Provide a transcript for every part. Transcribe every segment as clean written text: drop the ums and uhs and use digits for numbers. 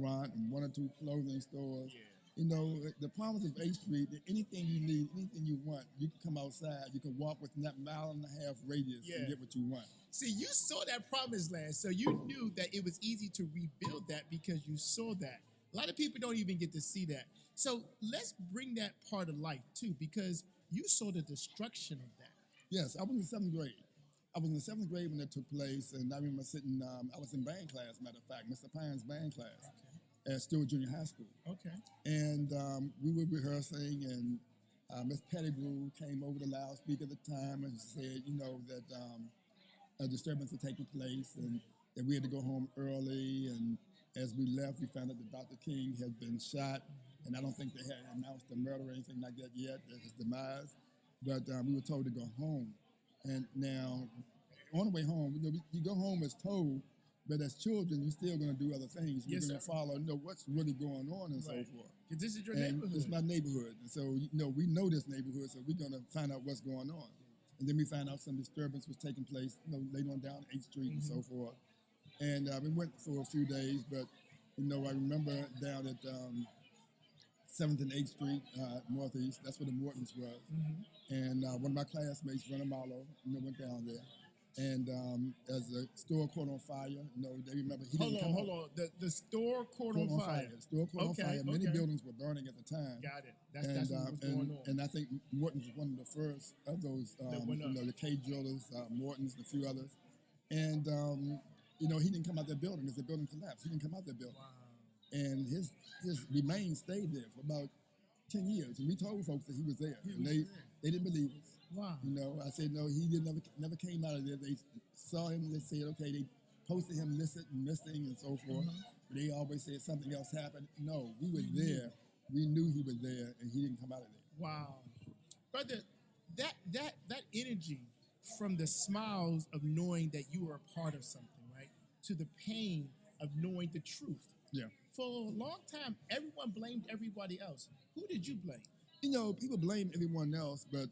restaurant and one or two clothing stores. Yeah. You know, the promise of 8th Street, that anything you need, anything you want, you can come outside, you can walk within that mile and a half radius Yeah. and get what you want. See, you saw that promised land, so you knew that it was easy to rebuild that because you saw that. A lot of people don't even get to see that. So let's bring that part of life too, because you saw the destruction of that. Yes, I was in 7th grade. I was in the 7th grade when that took place, and I remember sitting, I was in band class, matter of fact, Mr. Pine's band class at Stewart Junior High School. Okay. And we were rehearsing, and Miss Pettigrew came over the loudspeaker at the time and said, you know, that a disturbance had taken place and that we had to go home early. And as we left, we found out that Dr. King had been shot, and I don't think they had announced the murder or anything like that yet, his demise. But we were told to go home. And now, on the way home, you know, you go home as told, but as children, you're still going to do other things. You're Yes, going to sir. follow, you know, what's really going on and Right. so forth. Because this is your And neighborhood. it's my neighborhood. And so, you know, we know this neighborhood, so we're going to find out what's going on. And then we found out some disturbance was taking place, you know, later on down 8th Street and so forth. And we went for a few days, but, you know, I remember down at 7th and 8th Street, Northeast, that's where the Mortons was. And one of my classmates, Renner Marlowe, you know, went down there. And as the store caught on fire, you know, they remember he didn't come Hold on. The store caught on fire. The store caught on Okay, fire. Many okay. buildings were burning at the time. Got it. That's what was going on. And I think Morton's was one of the first of those, went you up. know, the K Jewelers, Morton's, and a few others. And, you know, he didn't come out that building as the building collapsed. He didn't come out that building. Wow. And his remains stayed there for about 10 years. And we told folks that he was there. He and was they, there. they didn't believe us. Wow. You know, I said, no, he never came out of there. They saw him, they said, okay, they posted him missing and so forth. But they always said something else happened. No, we were there. We knew he was there, and he didn't come out of there. Wow. Brother, that energy from the smiles of knowing that you were a part of something, right? To the pain of knowing the truth. Yeah. For a long time, everyone blamed everybody else. Who did you blame? You know, people blame everyone else, but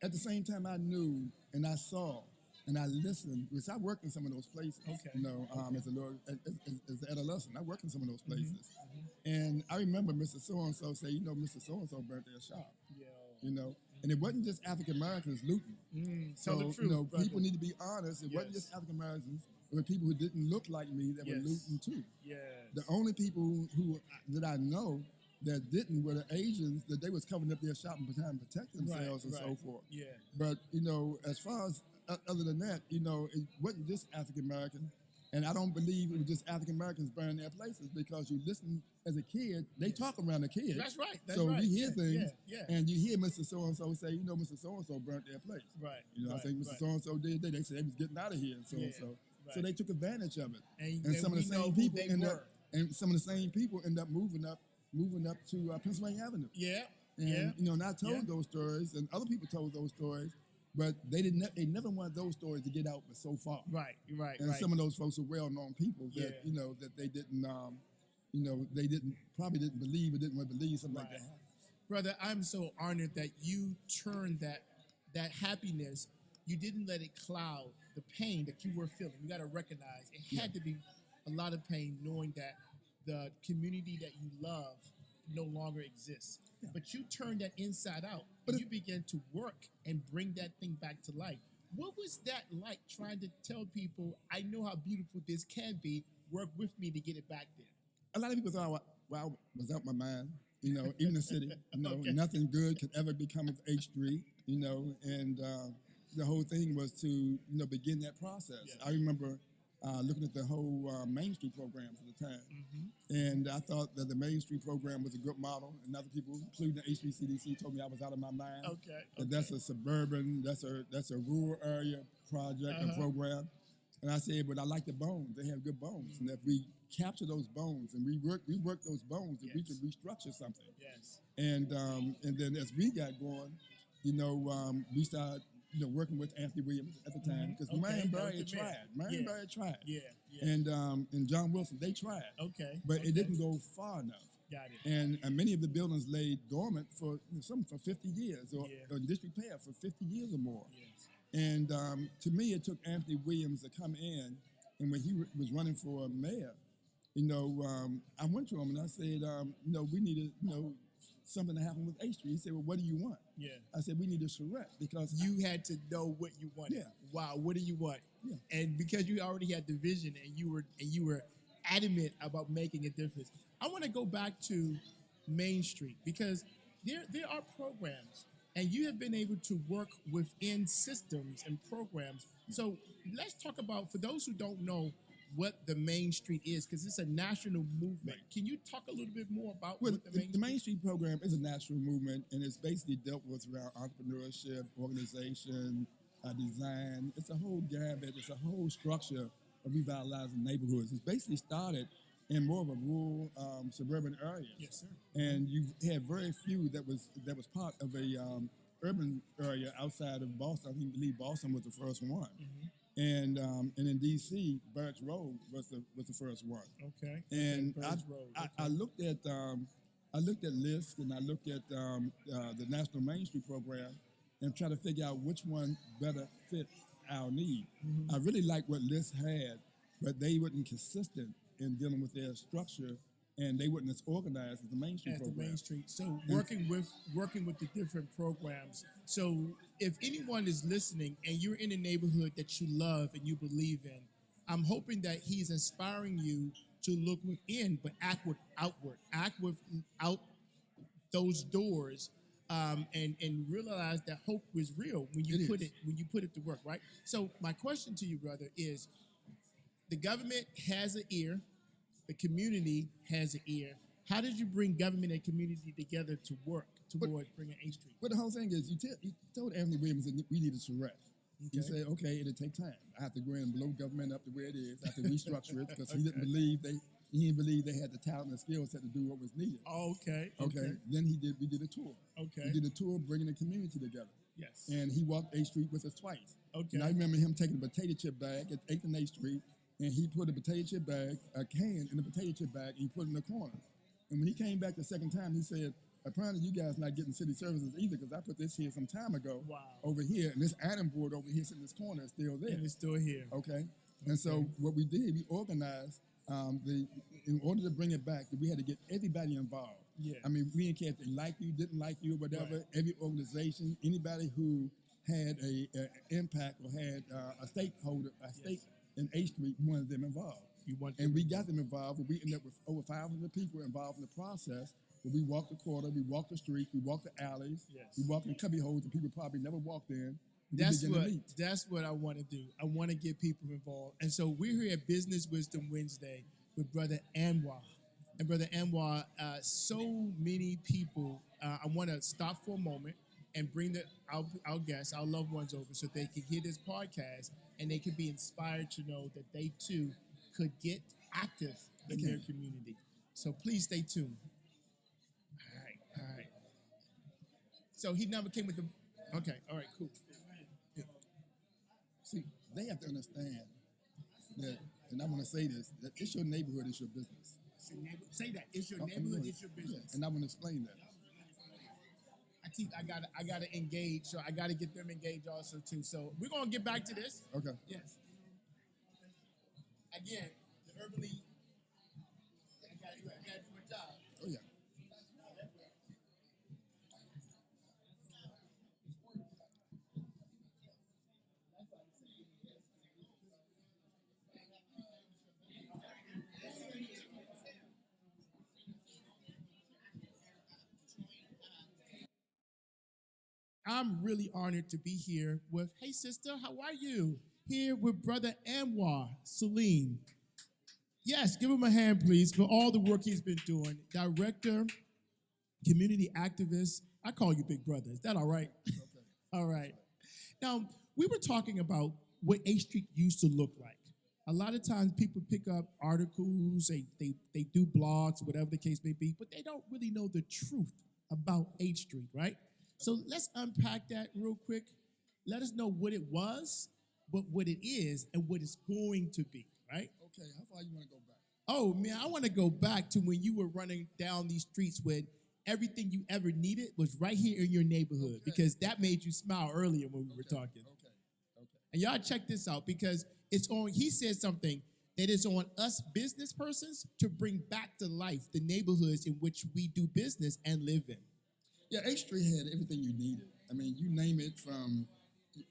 at the same time, I knew and I saw and I listened, because I worked in some of those places. Okay. You know, as an adolescent, I worked in some of those places. And I remember Mr. So-and-so say, you know, Mr. So-and-so burnt their shop. Yo. You know, and it wasn't just African Americans looting. Tell the truth, you know, brother. people need to be honest. It wasn't Yes. just African Americans. It were people who didn't look like me that were Yes. looting too. Yes. The only people who that I know that didn't were the Asians, that they was covering up their shop and trying to protect themselves and so forth. Yeah. But, you know, as far as other than that, you know, it wasn't just African American. And I don't believe it was just African Americans burning their places, because you listen as a kid, they talk around the kids. That's right. That's so right. we hear Yeah, things, yeah. and you hear Mr. So-and-so say, you know, Mr. So-and-so burnt their place. Right. You know, right, I think Mr. right. So-and-so did that. They said they was getting out of here and so-and-so. Yeah, So right. they took advantage of it. And some of the we know same who people they end were. up, and some of the same people end up moving up to Pennsylvania Avenue. Yeah. And, yeah. you know, and I told Yeah. those stories, and other people told those stories, but they never wanted those stories to get out but so far. Right. Right. And right. some of those folks are well-known people that, Yeah. you know, that they didn't, you know, they probably didn't believe or didn't want to believe something like Right. that happened. Brother, I'm so honored that you turned that happiness. You didn't let it cloud the pain that you were feeling. You got to recognize it had to be a lot of pain knowing that the community that you love no longer exists. Yeah. But you turned that inside out. But And you began to work and bring that thing back to life. What was that like, trying to tell people, I know how beautiful this can be, work with me to get it back there? A lot of people thought, well, I was out my mind, you know, even the city, you know, Okay. nothing good could ever become of H Street, you know, and the whole thing was to, you know, begin that process. Yes. I remember looking at the whole Main Street programs at the time, and I thought that the Main Street program was a good model, and other people, including the HBCDC, told me I was out of my mind. Okay. That that's a suburban, that's a rural area project and program. And I said, but I like the bones. They have good bones. And if we capture those bones and we work those bones, then we can restructure something. Yes. And then as we got going, you know, we started, you know, working with Anthony Williams at the time, because Okay, Marion that was Barry the man. tried. Marion Barry tried. Yeah. Yeah. And John Wilson, they tried. Okay. But okay. it didn't go far enough. Got it. And many of the buildings lay dormant for some for 50 years, or Yeah. in disrepair for 50 years or more. Yes. And to me, it took Anthony Williams to come in, and when he was running for mayor, I went to him and I said, we needed, something to happen with A Street. He said, well, what do you want? Yeah. I said, we need a charrette because You had to know what you wanted. Yeah. Wow, what do you want? Yeah. And because you already had the vision and you were adamant about making a difference. I want to go back to Main Street because there are programs and you have been able to work within systems and programs. So let's talk about, for those who don't know what the Main Street is, because it's a national movement. Can you talk a little bit more about Well, what the Main Street program is a national movement, and it's basically dealt with around entrepreneurship, organization, design. It's a whole gambit. It's a whole structure of revitalizing neighborhoods. It's basically started in more of a rural, suburban area. Yes, sir. And you had very few that was part of a urban area outside of Boston. I believe Boston was the first one. And in D.C., Birch Road was the first one. Okay. And Birch Road. I looked at lists and I looked at the National Main Street program and tried to figure out which one better fit our need. I really like what lists had, but they weren't consistent in dealing with their structure, and they weren't as organized as the Main Street program. The Main Street. So working with the different programs. So if anyone is listening and you're in a neighborhood that you love and you believe in, I'm hoping that he's inspiring you to look within, but act outward. Act without those doors, and realize that hope is real when you put it to work. Right. So my question to you, brother, is: the government has an ear, the community has an ear. How did you bring government and community together to work towards bringing A Street? But the whole thing is, you told Anthony Williams that we needed to rest. He said, okay, it'll take time. I have to go in and blow government up to where it is. I have to restructure it because he didn't believe they had the talent and skill set to do what was needed. Oh, okay. Then we did a tour. Okay. We did a tour bringing the community together. Yes. And he walked A Street with us twice. Okay. And I remember him taking a potato chip bag at 8th and A Street, and he put a potato chip bag, a can in the potato chip bag, and he put it in the corner. And when he came back the second time, he said, apparently you guys not getting city services either because I put this here some time ago over here, and this item board over here sitting in this corner is still there. And it's still here. Okay. And so what we did, we organized in order to bring it back, we had to get everybody involved. Yeah. I mean, we didn't care if they liked you, didn't like you, or whatever. Right. Every organization, anybody who had a impact or had a stakeholder, stake in A Street, we wanted them involved. And we got them involved. We ended up with over 500 people involved in the process. Where we walked the corner, we walked the streets, we walked the alleys, we walked in cubby holes that people probably never walked in. That's what I want to do. I want to get people involved. And so we're here at Business Wisdom Wednesday with Brother Anwar. And Brother Anwar, so many people, I want to stop for a moment and bring our guests, our loved ones over so they can hear this podcast and they can be inspired to know that they too could get active in their community. So please stay tuned. All right. So he never came with the, okay, all right, cool. Yeah. See, they have to understand that, and I want to say this, that it's your neighborhood, it's your business. Say that. It's your neighborhood, it's your business. Yeah. And I want to explain that. I gotta engage, so I gotta get them engaged also too. So we're gonna get back to this. Okay. Yes. Again, the urbanly, I gotta do my job. Oh yeah. I'm really honored to be here with, hey sister, how are you? Here with Brother Anwar Salim. Yes, give him a hand, please, for all the work he's been doing. Director, community activist. I call you Big Brother. Is that all right? Okay. All right. Now, we were talking about what A Street used to look like. A lot of times people pick up articles, they do blogs, whatever the case may be, but they don't really know the truth about A Street, right? So let's unpack that real quick. Let us know what it was, but what it is, and what it's going to be, right? Okay, how far you want to go back? Oh, man, I want to go back to when you were running down these streets when everything you ever needed was right here in your neighborhood, because that made you smile earlier when we were talking. Okay. And y'all check this out, because it's on, he said something that is on us business persons to bring back to life the neighborhoods in which we do business and live in. Yeah, H Street had everything you needed. I mean, you name it, from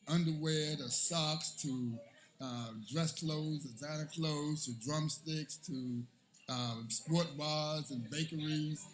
underwear to socks to dress clothes, designer clothes, to drumsticks, to sport bars and bakeries,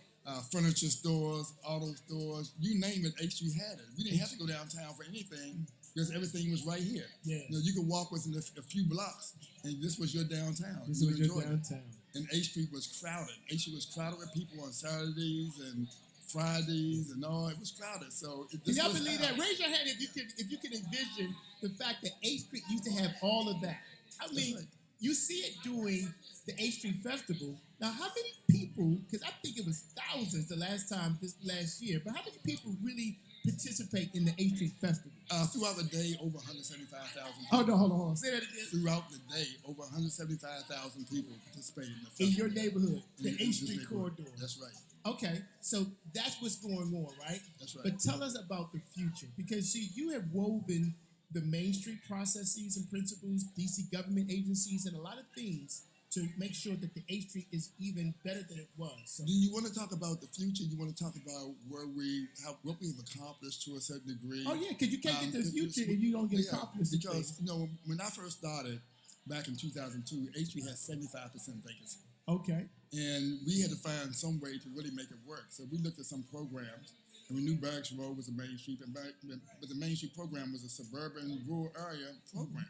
furniture stores, auto stores. You name it, H Street had it. We didn't have to go downtown for anything because everything was right here. Yeah. You know, you could walk within a few blocks, and this was your downtown. This You was your enjoyed it. downtown. And H Street was crowded. H Street was crowded with people on Saturdays and Fridays and all. It was crowded. So Can y'all believe that? Raise your hand if you can envision the fact that H Street used to have all of that. I mean, right. you see it during the H Street Festival. Now, how many people, because I think it was thousands the last time, this last year, but how many people really participate in the H Street Festival? Throughout the day, over 175,000 people. Oh, no, hold on. Say that again. Throughout the day, over 175,000 people participated in the festival. In your neighborhood, the In H this Street neighborhood. corridor. That's right. Okay, so that's what's going on, right? That's right. But tell us about the future, because see, you have woven the Main Street processes and principles, DC government agencies, and a lot of things to make sure that the H Street is even better than it was. So, Do you want to talk about the future? You want to talk about what we've accomplished to a certain degree? oh yeah, because you can't get to the future if you don't get accomplished. Because when I first started back in 2002, H Street had 75% vacancy. Okay. And we had to find some way to really make it work. So we looked at some programs, and we knew Barracks Road was a Main Street, but the Main Street program was a suburban, rural area program.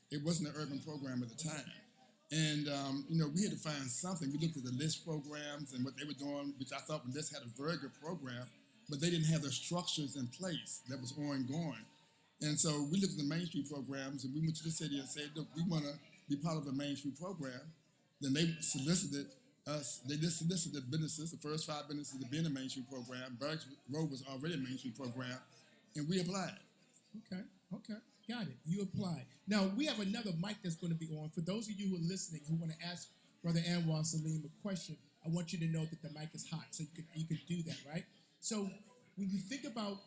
It wasn't an urban program at the time. And, we had to find something. We looked at the LIST programs and what they were doing, which I thought LIST had a very good program, but they didn't have the structures in place that was ongoing. And so we looked at the Main Street programs, and we went to the city and said, look, we want to be part of the Main Street program. Then they solicited us. They just solicited businesses, the first 5 businesses to be in the Main Street program. Barracks Road was already a Main Street program, and we applied. Okay. Got it. You applied. Now, we have another mic that's going to be on. For those of you who are listening who want to ask Brother Anwar Salim a question, I want you to know that the mic is hot, so you can do that, right? So when you think about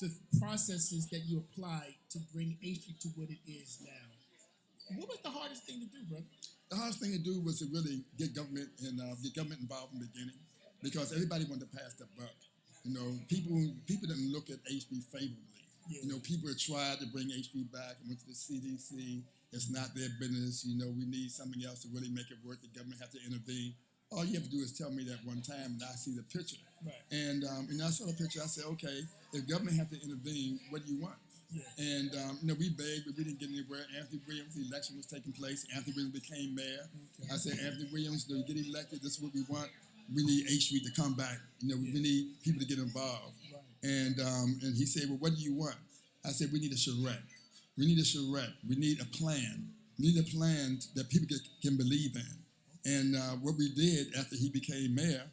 the processes that you applied to bring H Street to what it is now, what was the hardest thing to do, brother? The hardest thing to do was to really get government involved in the beginning, because everybody wanted to pass the buck. People didn't look at H Street favorably. Yeah. People had tried to bring H Street back and went to the CDC. It's not their business. We need something else to really make it work. The government has to intervene. All you have to do is tell me that one time, and I see the picture. Right. And I saw the picture. I said, okay, if government has to intervene, what do you want? Yeah. And we begged, but we didn't get anywhere. Anthony Williams, the election was taking place. Anthony Williams became mayor. Okay. I said, Anthony Williams, to get elected, this is what we want. We need H Street to come back. We need people to get involved. Right. And he said, well, what do you want? I said, we need a charrette. We need a charrette. We need a plan. We need a plan that people can believe in. And what we did after he became mayor,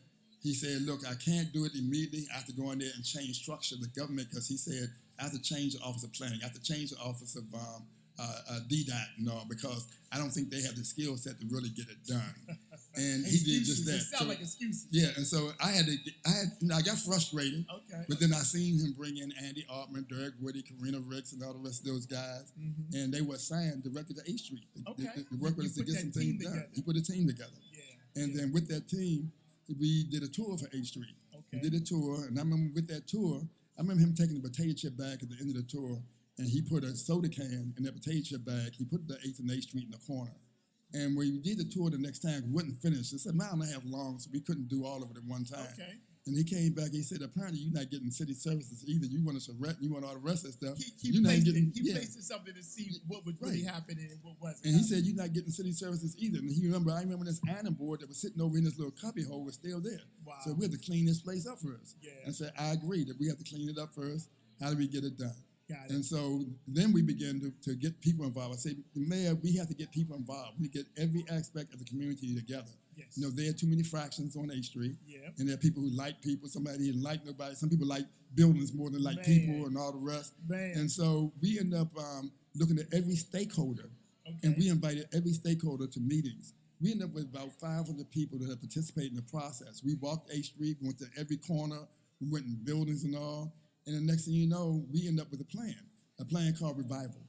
he said, look, I can't do it immediately. I have to go in there and change structure of the government, because he said, I have to change the Office of Planning. I have to change the Office of DDOT, because I don't think they have the skill set to really get it done. And he did just that. It sound like excuses. Yeah, and so I got frustrated. Okay. But then I seen him bring in Andy Altman, Derek Woody, Karina Ricks, and all the rest of those guys, and they were assigned directly to H Street. Okay. The work with us to get some things done. He put a team together. Yeah. And then with that team, we did a tour for H Street. Okay. We did a tour, and I remember with that tour, I remember him taking the potato chip bag at the end of the tour, and he put a soda can in that potato chip bag. He put the 8th and 8th Street in the corner. And when we did the tour the next time, we wouldn't finish. It's a mile and a half long, so we couldn't do all of it at one time. Okay. And he came back, he said, apparently you're not getting city services either. You want us to rent, you want all the rest of that stuff. He placed something to see what was really happening and what wasn't. And he said, you're not getting city services either. And I remember this iron board that was sitting over in this little cubby hole was still there. Wow. So we had to clean this place up first. Yeah. And said, I agree that we have to clean it up first. How do we get it done? Got it. And so then we began to get people involved. I say, the mayor, we have to get people involved. We get every aspect of the community together. Yes. There are too many fractions on H Street. Yeah. And there are people who like people. Somebody didn't like nobody. Some people like buildings more than like people and all the rest. Man. And so we end up looking at every stakeholder. Okay. And we invited every stakeholder to meetings. We ended up with about 500 people that had participated in the process. We walked H Street, we went to every corner, we went in buildings and all. And the next thing you know, we end up with a plan called Revival.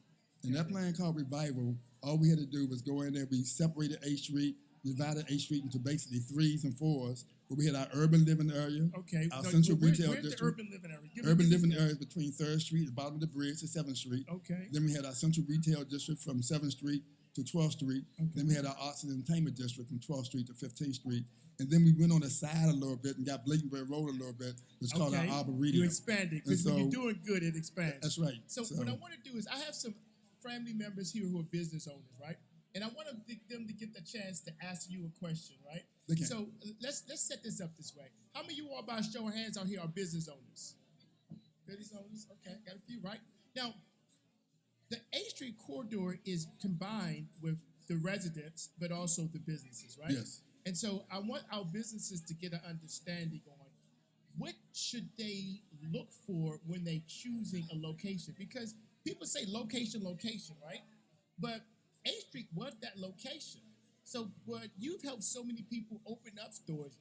And that plan called Revival All we had to do was go in there. We separated A Street, divided A Street into basically threes and fours. Where we had our urban living area, Okay. our No, central where's retail the district. urban living area? Urban living areas between 3rd Street, the bottom of the bridge, to 7th Street. Okay. Then we had our central retail district from 7th Street to 12th Street. Okay. Then we had our arts and entertainment district from 12th Street to 15th Street. And then we went on the side a little bit and got Bladensburg Road a little bit. It's called our Arboretum. You expanded because when you're doing good, it expands. That's right. So what I want to do is I have some family members here who are business owners, right? And I want them to get the chance to ask you a question, right? Okay. So let's set this up this way. How many of you all by a show of hands out here are business owners? Business owners? Okay, got a few, right? Now, the A Street corridor is combined with the residents, but also the businesses, right? Yes. And so I want our businesses to get an understanding on what should they look for when they choosing a location? Because people say location, right? But A Street was that location. So, but you've helped so many people open up stores.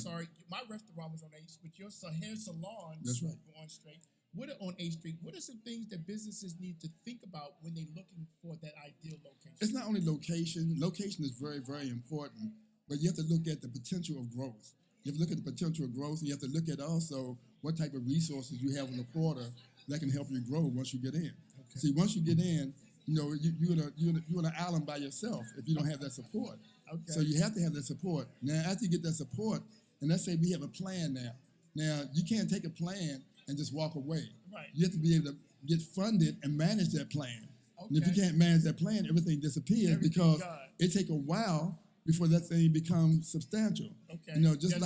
Sorry, my restaurant was on A Street, but your hair salon That's right. on straight. What are on A Street? What are some things that businesses need to think about when they're looking for that ideal location? It's not only location. Location is very, very important, but you have to look at the potential of growth. You have to look at the potential of growth, and you have to look at also what type of resources you have in the quarter that can help you grow once you get in. Okay. See, once you get in, you're on an island by yourself if you don't have that support. Okay. So you have to have that support. Now, after you get that support, and let's say we have a plan now. Now, you can't take a plan and just walk away. Right. You have to be able to get funded and manage that plan. Okay. And if you can't manage that plan, everything disappears because it takes a while before that thing becomes substantial. Okay. Just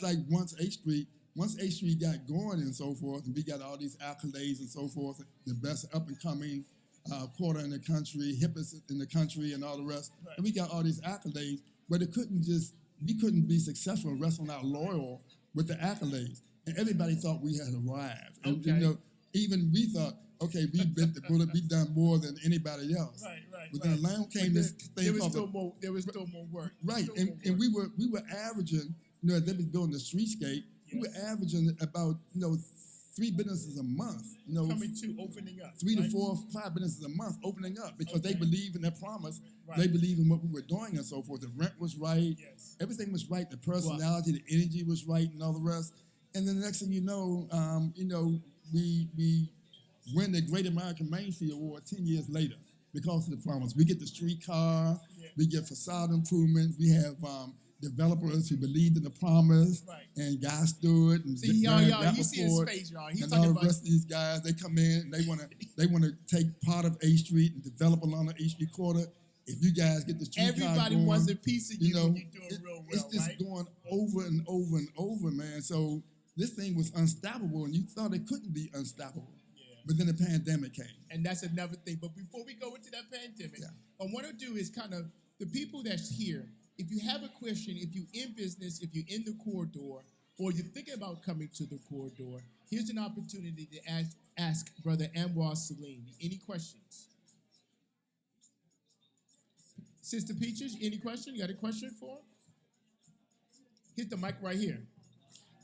like once A Street got going and so forth, and we got all these accolades and so forth, the best up and coming quarter in the country, hippest in the country, and all the rest. Right. And we got all these accolades, but we couldn't be successful and rest on our laurel with the accolades. And everybody thought we had arrived. And, Okay. Even we thought, okay, we bit the bullet, we done more than anybody else. Right. But then along came this thing there was called there was still more work. right, Still and more work. we were averaging, as they was building the streetscape, we were averaging about 3 businesses a month. Coming to opening up. 3 to right? 4, 5 businesses a month opening up because they Okay. believe in their promise. Right. They believe in what we were doing and so forth. The rent was right. Yes. Everything was right. The personality, the energy was right, and all the rest. And then the next thing we win the Great American Mainstreet Award 10 years later because of the promise. We get the streetcar. Yeah. We get facade improvements. We have developers who believed in the promise, Right. and guys stood and See, y'all, you see his face, y'all. He's and talking all the about rest of these guys, they come in and they want to take part of A Street and develop along the A Street quarter. If you guys get the streetcar everybody going, wants a piece of you when you're doing real well, it's just right? going over and over and over, man. So this thing was unstoppable, and you thought it couldn't be unstoppable. Yeah. But then the pandemic came. And that's another thing. But before we go into that pandemic, what I want to do is kind of the people that's here, if you have a question, if you're in business, if you're in the corridor, or you're thinking about coming to the corridor, here's an opportunity to ask Brother Anwar Salim. Any questions? Sister Peaches, any question? You got a question for him? Here's the mic right here.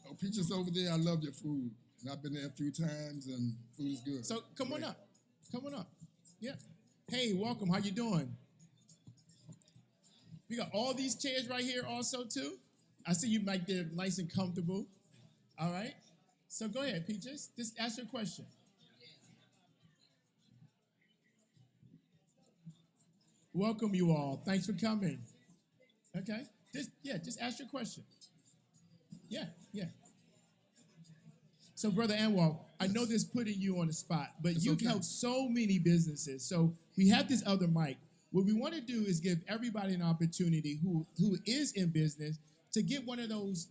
Oh, Peaches over there, I love your food. And I've been there a few times, and food is good. So come on up. Come on up. Yeah. Hey, welcome. How you doing? We got all these chairs right here also, too. I see you back there nice and comfortable. All right. So go ahead, Peaches. Just ask your question. Welcome, you all. Thanks for coming. Okay. Just ask your question. Yeah. So, Brother Anwar, I know this putting you on the spot, but you've helped so many businesses. So we have this other mic. What we want to do is give everybody an opportunity who is in business to get one of those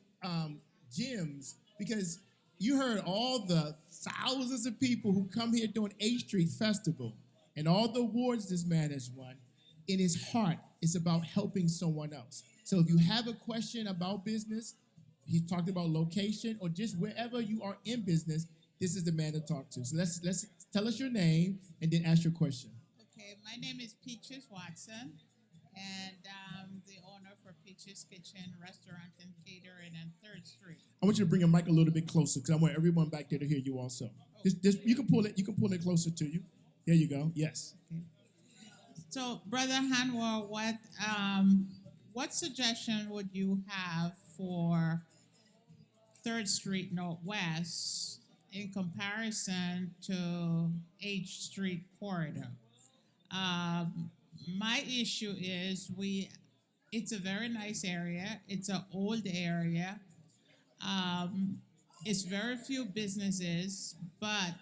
gems, because you heard all the thousands of people who come here during A Street Festival and all the awards this man has won. In his heart, it's about helping someone else. So if you have a question about business, he talked about location, or just wherever you are in business, this is the man to talk to. So let's tell us your name and then ask your question. Okay, my name is Peaches Watson, and I'm the owner for Peaches Kitchen, Restaurant, and Catering on 3rd Street. I want you to bring a mic a little bit closer because I want everyone back there to hear you also. You can pull it closer to you. There you go. Yes. Okay. So, Brother Hanwar, what suggestion would you have for Third Street Northwest in comparison to H Street corridor? Um, my issue is it's a very nice area. It's an old area. Um, it's very few businesses, but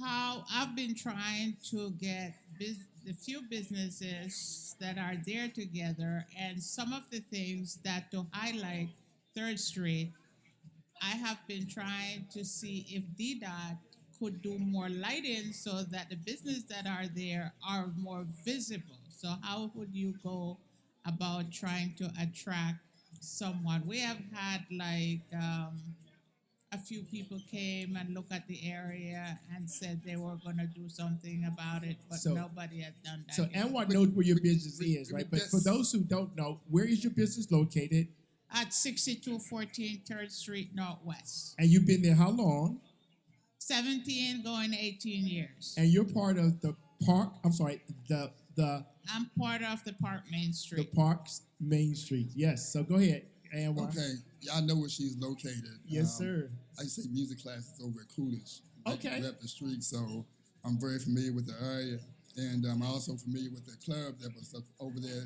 how I've been trying to get the few businesses that are there together, and some of the things that to highlight Third Street, I have been trying to see if DDOT could do more lighting so that the businesses that are there are more visible. So how would you go about trying to attract someone? We have had a few people came and looked at the area and said they were going to do something about it, but So- nobody has done that. So yet. Anwar knows where your business is, right? But for Yes. those who don't know, where is your business located? At 6214 3rd Street Northwest. And you've been there how long? 17 going 18 years. And you're part of the park. I'm sorry, the I'm part of the Park Main Street. park's Main Street. Yes. So go ahead, Anwar. Okay, yeah, I know where she's located. Yes, sir. I used to take music classes over at Coolidge. Okay. Right up the street, so I'm very familiar with the area. And I'm also familiar with the club that was up over there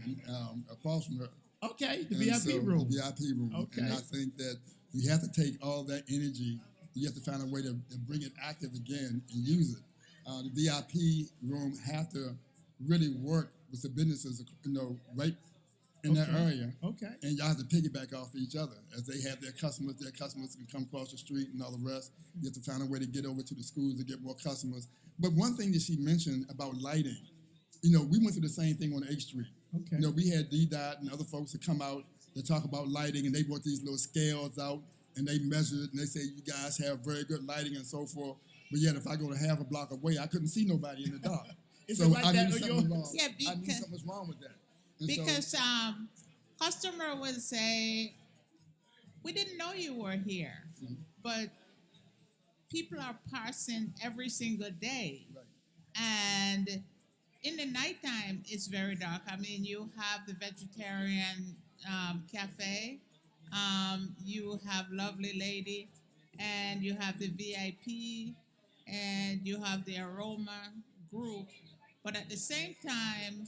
across from her. Okay, the And VIP so, room. The VIP room. Okay. And I think that you have to take all that energy, you have to find a way to bring it active again and use it. The VIP room have to really work with the businesses, right in that Okay. area. Okay. And y'all have to piggyback off each other as they have their customers can come across the street and all the rest. You have to find a way to get over to the schools to get more customers. But one thing that she mentioned about lighting, we went through the same thing on H Street. Okay. We had DDOT and other folks that come out to talk about lighting, and they brought these little scales out, and they measured it, and they say, you guys have very good lighting and so forth. But yet, if I go to half a block away, I couldn't see nobody in the dark. Is So it like I that knew on something your- was wrong. Yeah, I knew because- something was wrong with that. And so- Because customer would say, we didn't know you were here, but people are passing every single day. Right. And in the nighttime, it's very dark. I mean, you have the vegetarian cafe, you have Lovely Lady, and you have the VIP, and you have the Aroma group. But at the same time,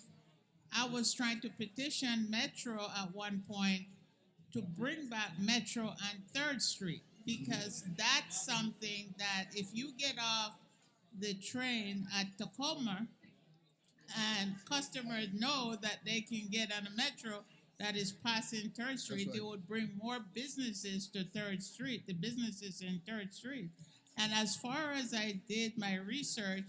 I was trying to petition Metro at one point to bring back Metro on 3rd Street because that's something that if you get off the train at Tacoma and customers know that they can get on a Metro that is passing 3rd Street, right. they would bring more businesses to 3rd Street, the businesses in 3rd Street. And as far as I did my research,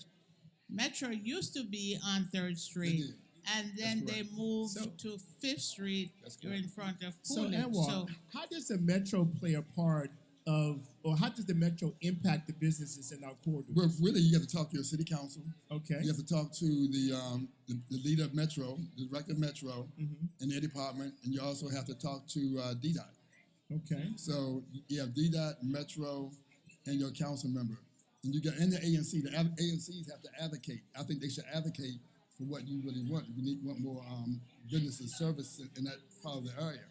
Metro used to be on 3rd Street. did. And then That's they correct. moved So- to 5th Street That's correct. in front of So Coolidge. Anwar, how does the Metro play a part of, or how does the Metro impact the businesses in our corridors? Well, really, you have to talk to your city council. Okay. You have to talk to the leader of Metro, the director of Metro, and their department, and you also have to talk to DDOT. Okay. So you have DDOT, Metro, and your council member, and the ANC. The ANCs have to advocate. I think they should advocate for what you really want. You want more businesses, service in that part of the area.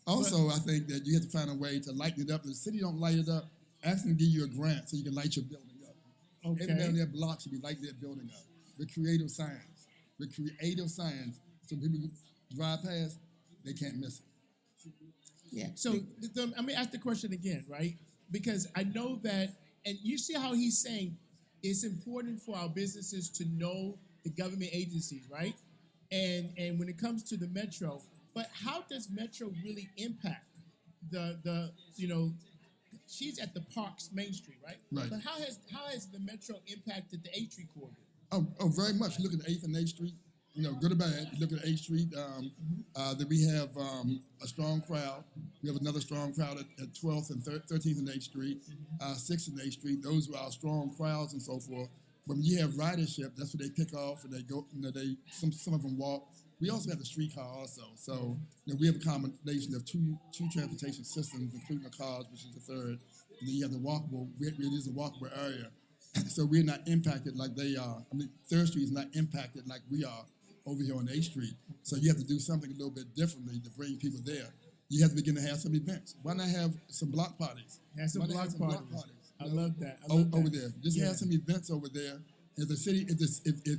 Also, I think that you have to find a way to lighten it up. If the city don't light it up, ask them to give you a grant so you can light your building up. Okay. Everybody on their block should be lighting their building up. With creative science. So people who drive past, they can't miss it. Yeah. So let me ask the question again, right? Because I know that, and you see how he's saying it's important for our businesses to know the government agencies, right? And when it comes to the Metro, but how does Metro really impact the she's at the Parks Main Street, right? Right. But how has the Metro impacted the 8th Street corridor? Oh, very much. Look at the 8th and 8th Street. Good or bad. You look at 8th Street. That we have a strong crowd. We have another strong crowd at 12th and 13th and 8th Street, 6th and 8th Street. Those are our strong crowds and so forth. When you have ridership, that's what they pick off and they go. Some of them walk. We also have the streetcar also. So we have a combination of two transportation systems, including the cars, which is the third. And then you have the walkable. It is a walkable area. So we're not impacted like they are. I mean, Third Street is not impacted like we are over here on 8th Street. So you have to do something a little bit differently to bring people there. You have to begin to have some events. Why not have some block parties? Have some Why not block have some parties. block parties? I you know, love that. I love over that. there. Just Yeah. have some events over there. If the city, if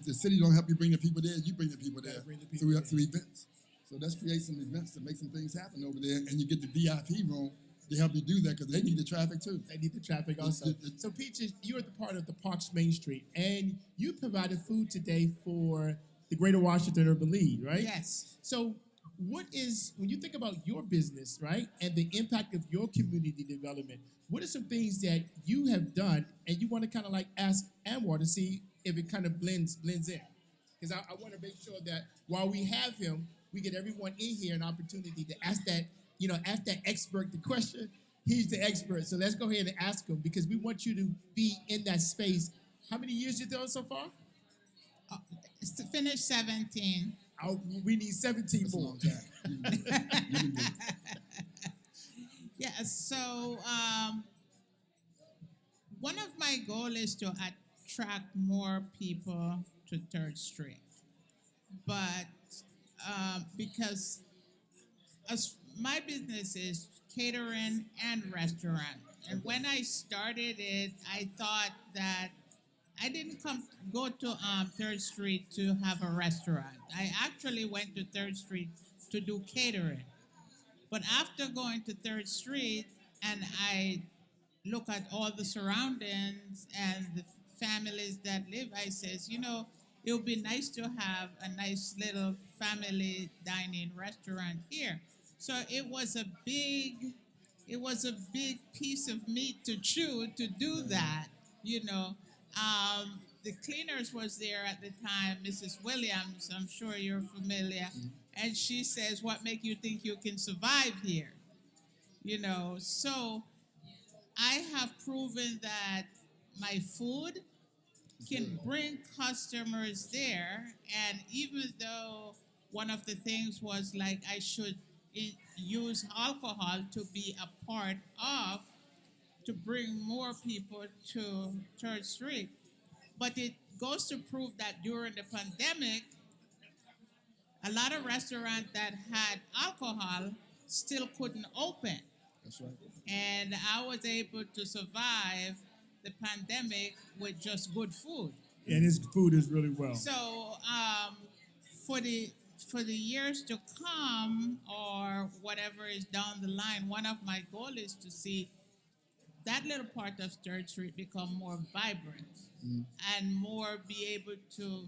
the city don't help you bring the people there, you bring the people there. bring the So people we have there. some events. So let's create some events to make some things happen over there, and you get the VIP room to help you do that because they need the traffic too. They need the traffic also. So, Peaches, you're the part of the Parks Main Street, and you provided food today for the Greater Washington Urban League, right? Yes. So, what is, when you think about your business, right, and the impact of your community development, what are some things that you have done and you want to kind of like ask Anwar to see if it kind of blends in? Because I want to make sure that while we have him, we get everyone in here an opportunity to ask that, ask that expert the question. He's the expert. So let's go ahead and ask him because we want you to be in that space. How many years you done so far? It's to finish 17. We need 17 That's a more. long time. You can do it. Yeah, so one of my goals is to attract more people to 3rd Street. But because as my business is catering and restaurant, and when I started it, I thought that I didn't go to 3rd Street to have a restaurant. I actually went to 3rd Street to do catering. But after going to 3rd Street and I look at all the surroundings and the families that live, I says, it would be nice to have a nice little family dining restaurant here. So it was a big piece of meat to chew to do that, The cleaners was there at the time, Mrs. Williams, I'm sure you're familiar, and she says, "What make you think you can survive here?" So I have proven that my food can bring customers there, and even though one of the things was like I should use alcohol to be a part of to bring more people to 3rd Street. But it goes to prove that during the pandemic, a lot of restaurants that had alcohol still couldn't open. That's right. And I was able to survive the pandemic with just good food. And his food is really well. So for the years to come or whatever is down the line, one of my goals is to see that little part of 3rd Street become more vibrant and more be able to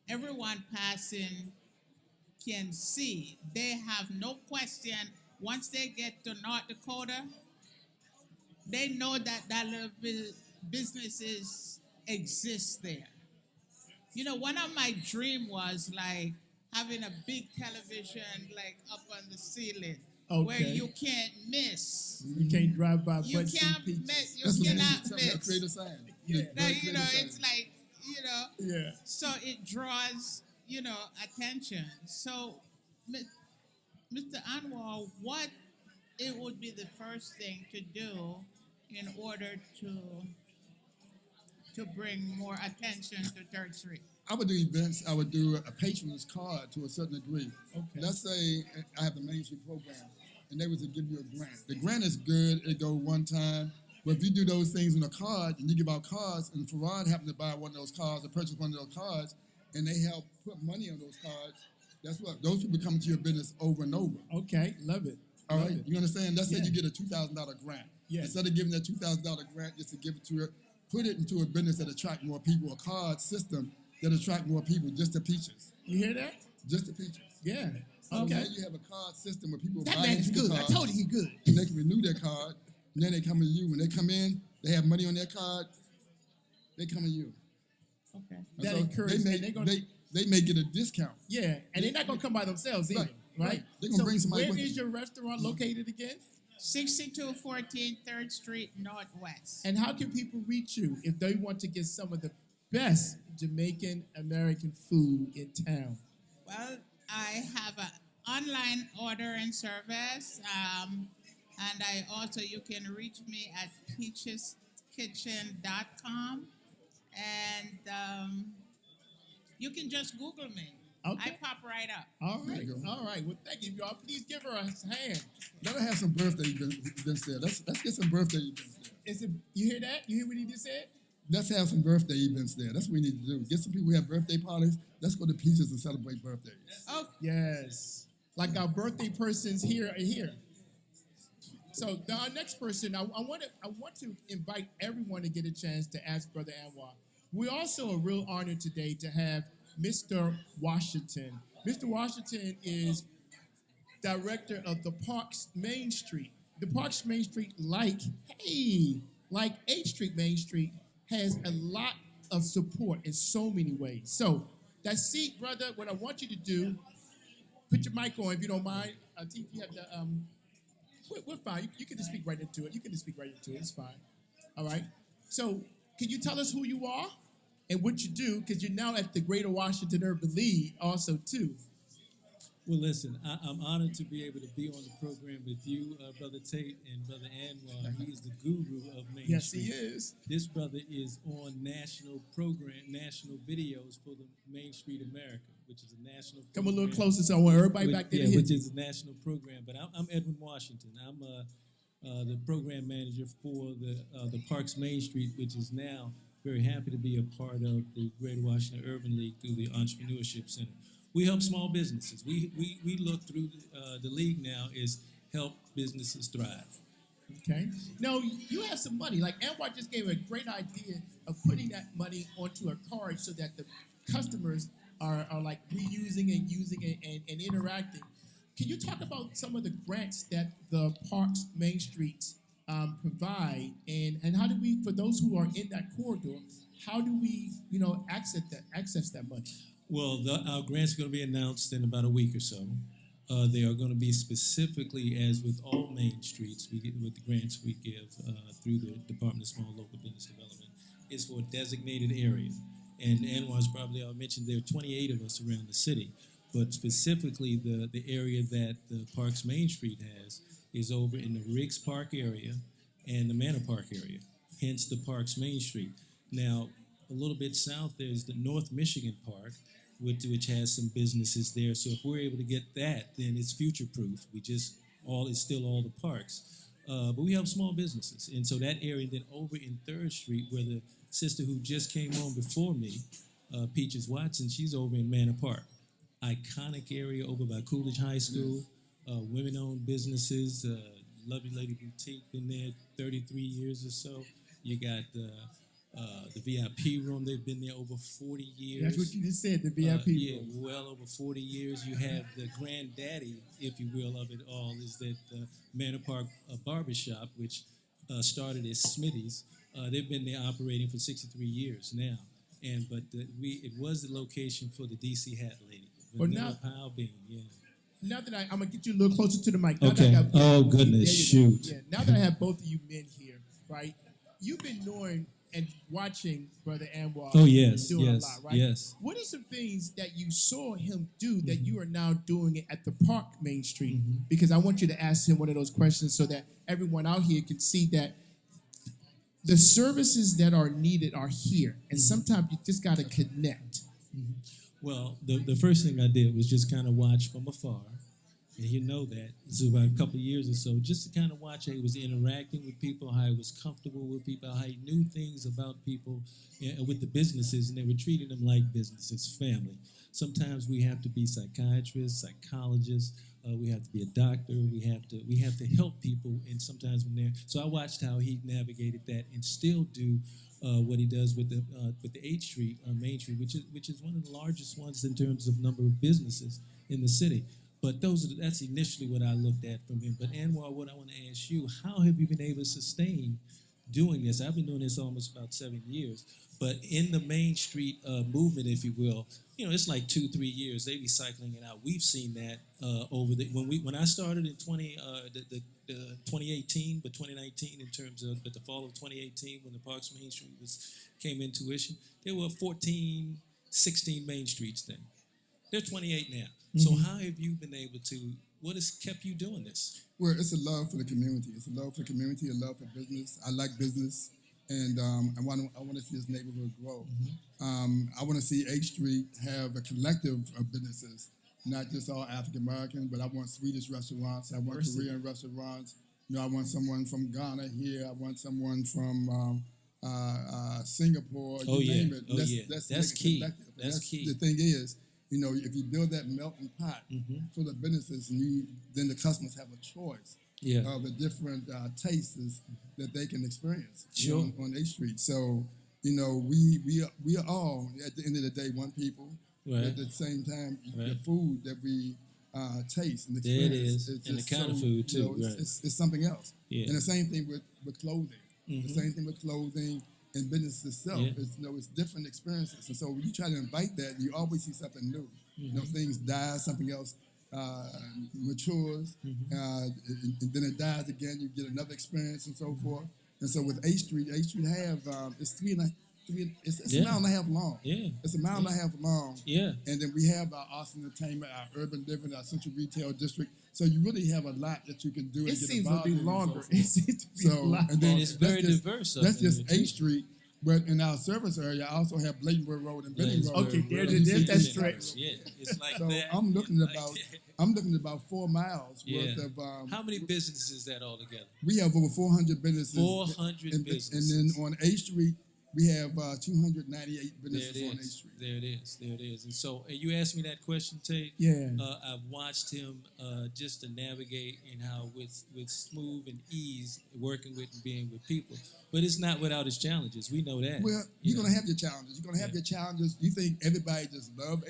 everyone passing can see. They have no question. Once they get to North Dakota, they know that little businesses exist there. One of my dream was like having a big television like up on the ceiling where Okay. you can't miss. You can't drive by You but see can't Peaches. miss. You That's what cannot something to miss. create a sign. Yeah. Now, Create a sign. it's like, Yeah. so it draws, attention. So, Mr. Anwar, what it would be the first thing to do in order to bring more attention to 3rd Street? I would do events. I would do a patronage card to a certain degree. Okay. Let's say I have the Main Street program, and they was to give you a grant. The grant is good. It go one time. But if you do those things on a card, and you give out cards, and Furard happened to buy one of those cards or purchase one of those cards, and they help put money on those cards, that's what those people come to your business over and over. Okay. Love it. All Love right, it. you understand? Let's say Yeah. you get a $2,000 grant. Yeah. Instead of giving that $2,000 grant just to give it to it, put it into a business that attract more people, a card system that attract more people, just the peaches. You hear that? Just the peaches. Yeah. So Okay. now you have a card system where people That buy man is into the good. I card, told you he good. and they can renew their card, and then they come to you. When they come in, they have money on their card, they come to you. Okay. And That so encourages- they may, and they're gonna- they may get a discount. Yeah. And they're not gonna come by themselves either. Right, Right. right. They're gonna So bring somebody where with is them. your restaurant located again? 6214 3rd Street Northwest. And how can people reach you if they want to get some of the best Jamaican American food in town? Well, I have an online ordering service, and I also you can reach me at kitchen.com, and you can just Google me. Okay. I pop right up. All There right, you go. all right. Well, thank you, y'all. Please give her a hand. Let her have some birthday events there. Let's get some birthday events there. You hear that? You hear what he just said? Let's have some birthday events there. That's what we need to do. Get some people who have birthday parties. Let's go to Peaches and celebrate birthdays. Oh, Yes. Like our birthday persons here are here. So our next person, I want to invite everyone to get a chance to ask Brother Anwar. We're also a real honor today to have Mr. Washington. Mr. Washington is director of the Parks Main Street. The Parks Main Street, like 8th Street Main Street, has a lot of support in so many ways. So that seat, brother, what I want you to do, put your mic on if you don't mind. T, you have the we're fine. You can just speak right into it. It's fine. All right. So can you tell us who you are and what you do? Because you're now at the Greater Washington Urban League also, too. Well, listen, I'm honored to be able to be on the program with you, Brother Tate, and Brother Anwar. He is the guru of Main Yes, Street. he is. This brother is on national videos for the Main Street America, which is a national Come a program. little closer so I want everybody back there to hear which you. is a national program. But I'm Edwin Washington. I'm the program manager for the Parks Main Street, which is now very happy to be a part of the Greater Washington Urban League through the Entrepreneurship Center. We help small businesses. We look through the league now is help businesses thrive. Okay. Now, you have some money. Like Anwar just gave a great idea of putting that money onto a card so that the customers are like reusing and using it and interacting. Can you talk about some of the grants that the Parks Main Street provide, and how do we, for those who are in that corridor, how do we, access that money? Well, our grants are going to be announced in about a week or so. They are going to be specifically, as with all main streets, with the grants we give through the Department of Small Local Business Development, is for a designated area. And Anwar's probably, I mentioned there are 28 of us around the city, but specifically the area that the Parks Main Street has is over in the Riggs Park area and the Manor Park area, hence the Parks Main Street. Now, a little bit south, there's the North Michigan Park, which has some businesses there. So if we're able to get that, then it's future-proof. It's still all the parks. But we help small businesses. And so that area, then over in 3rd Street, where the sister who just came on before me, Peaches Watson, she's over in Manor Park. Iconic area over by Coolidge High School, women-owned businesses, Lovely Lady Boutique, been there 33 years or so. You got the VIP room, they've been there over 40 years. That's what you just said, the VIP Yeah, room. well over 40 years. You have the granddaddy, if you will, of it all, is that Manor Park Barbershop, which started as Smitty's. They've been there operating for 63 years now. But it was the location for the DC Hat Lady. Well, now- Powell Bean, yeah. Now that I'm gonna get you a little closer to the mic. Now Okay. that Oh, goodness, there you go. shoot. Yeah. Now that I have both of you men here, right? You've been knowing and watching Brother Anwar. Oh, yes, doing yes, a lot, right? yes. What are some things that you saw him do that you are now doing it at the Park Main Street? Because I want you to ask him one of those questions so that everyone out here can see that the services that are needed are here, and sometimes you just got to connect. Well, the first thing I did was just kind of watch from afar. And you know that. It's about a couple of years or so, just to kind of watch how he was interacting with people, how he was comfortable with people, how he knew things about people with the businesses, and they were treating them like businesses, family. Sometimes we have to be psychiatrists, psychologists. We have to be a doctor. We have to help people, and sometimes when they're. So I watched how he navigated that, and still do what he does with the 8th Street Main Street, which is one of the largest ones in terms of number of businesses in the city. But that's initially what I looked at from him. But Anwar, what I want to ask you, how have you been able to sustain doing this? I've been doing this almost about 7 years. But in the Main Street movement, if you will, it's like 2-3 years. They be cycling it out. We've seen that over when I started in 2018, but 2019 in terms of the fall of 2018 when the Parks Main Street came into fruition, there were 14, 16 Main Streets then. They're 28 now. So how have you been able to, what has kept you doing this? Well, it's a love for the community. It's a love for the community, a love for business. I like business. and I want to see this neighborhood grow. I want to see H Street have a collective of businesses, not just all African American, but I want Swedish restaurants. I want Korean restaurants. You know, I want someone from Ghana here. I want someone from Singapore. Oh, you yeah. name it. Oh, yeah. Let's That's make it key. collective. And That's key. The thing is, you know, if you build that melting pot full of businesses, and then the customers have a choice of the different tastes that they can experience on A Street. So, you know, we are all, at the end of the day, one people. Right. At the same time, Right. the food that we taste and There it experience. is. It's And the just kind of so, food, too, you know, right. it's something else. Yeah. And the same thing with clothing. The same thing with clothing and business itself. Yeah. It's, you know, it's different experiences. And so when you try to invite that, you always see something new. You know, things die, something else matures, and then it dies again. You get another experience and so forth. And so with A Street have it's it's a mile and a half long. Yeah. It's a mile and a half long. Yeah. And then we have our Austin Entertainment, our urban living, our central retail district. So you really have a lot that you can do. It and get seems to involved be in and so longer. forth. It seems to be So, longer. and then And it's very that's just- diverse up That's in just there, too. A Street. But in our service area, I also have Bladenburg Road and Benning Road. Okay, there's You that see stretch. Yeah, it's like So that. I'm looking Like about that. I'm looking at about 4 miles Yeah. worth of. How many businesses is that altogether? We have over 400 businesses. 400 and, businesses. And then on A Street, we have 298 There businesses it on A is. Street. There it is. There it is. And so you asked me that question, Tate. Yeah. I've watched him just to navigate and how with smooth and ease working with and being with people. But it's not without its challenges. We know that. Well, You you're know. gonna have your challenges. You're gonna have your challenges. You think everybody just love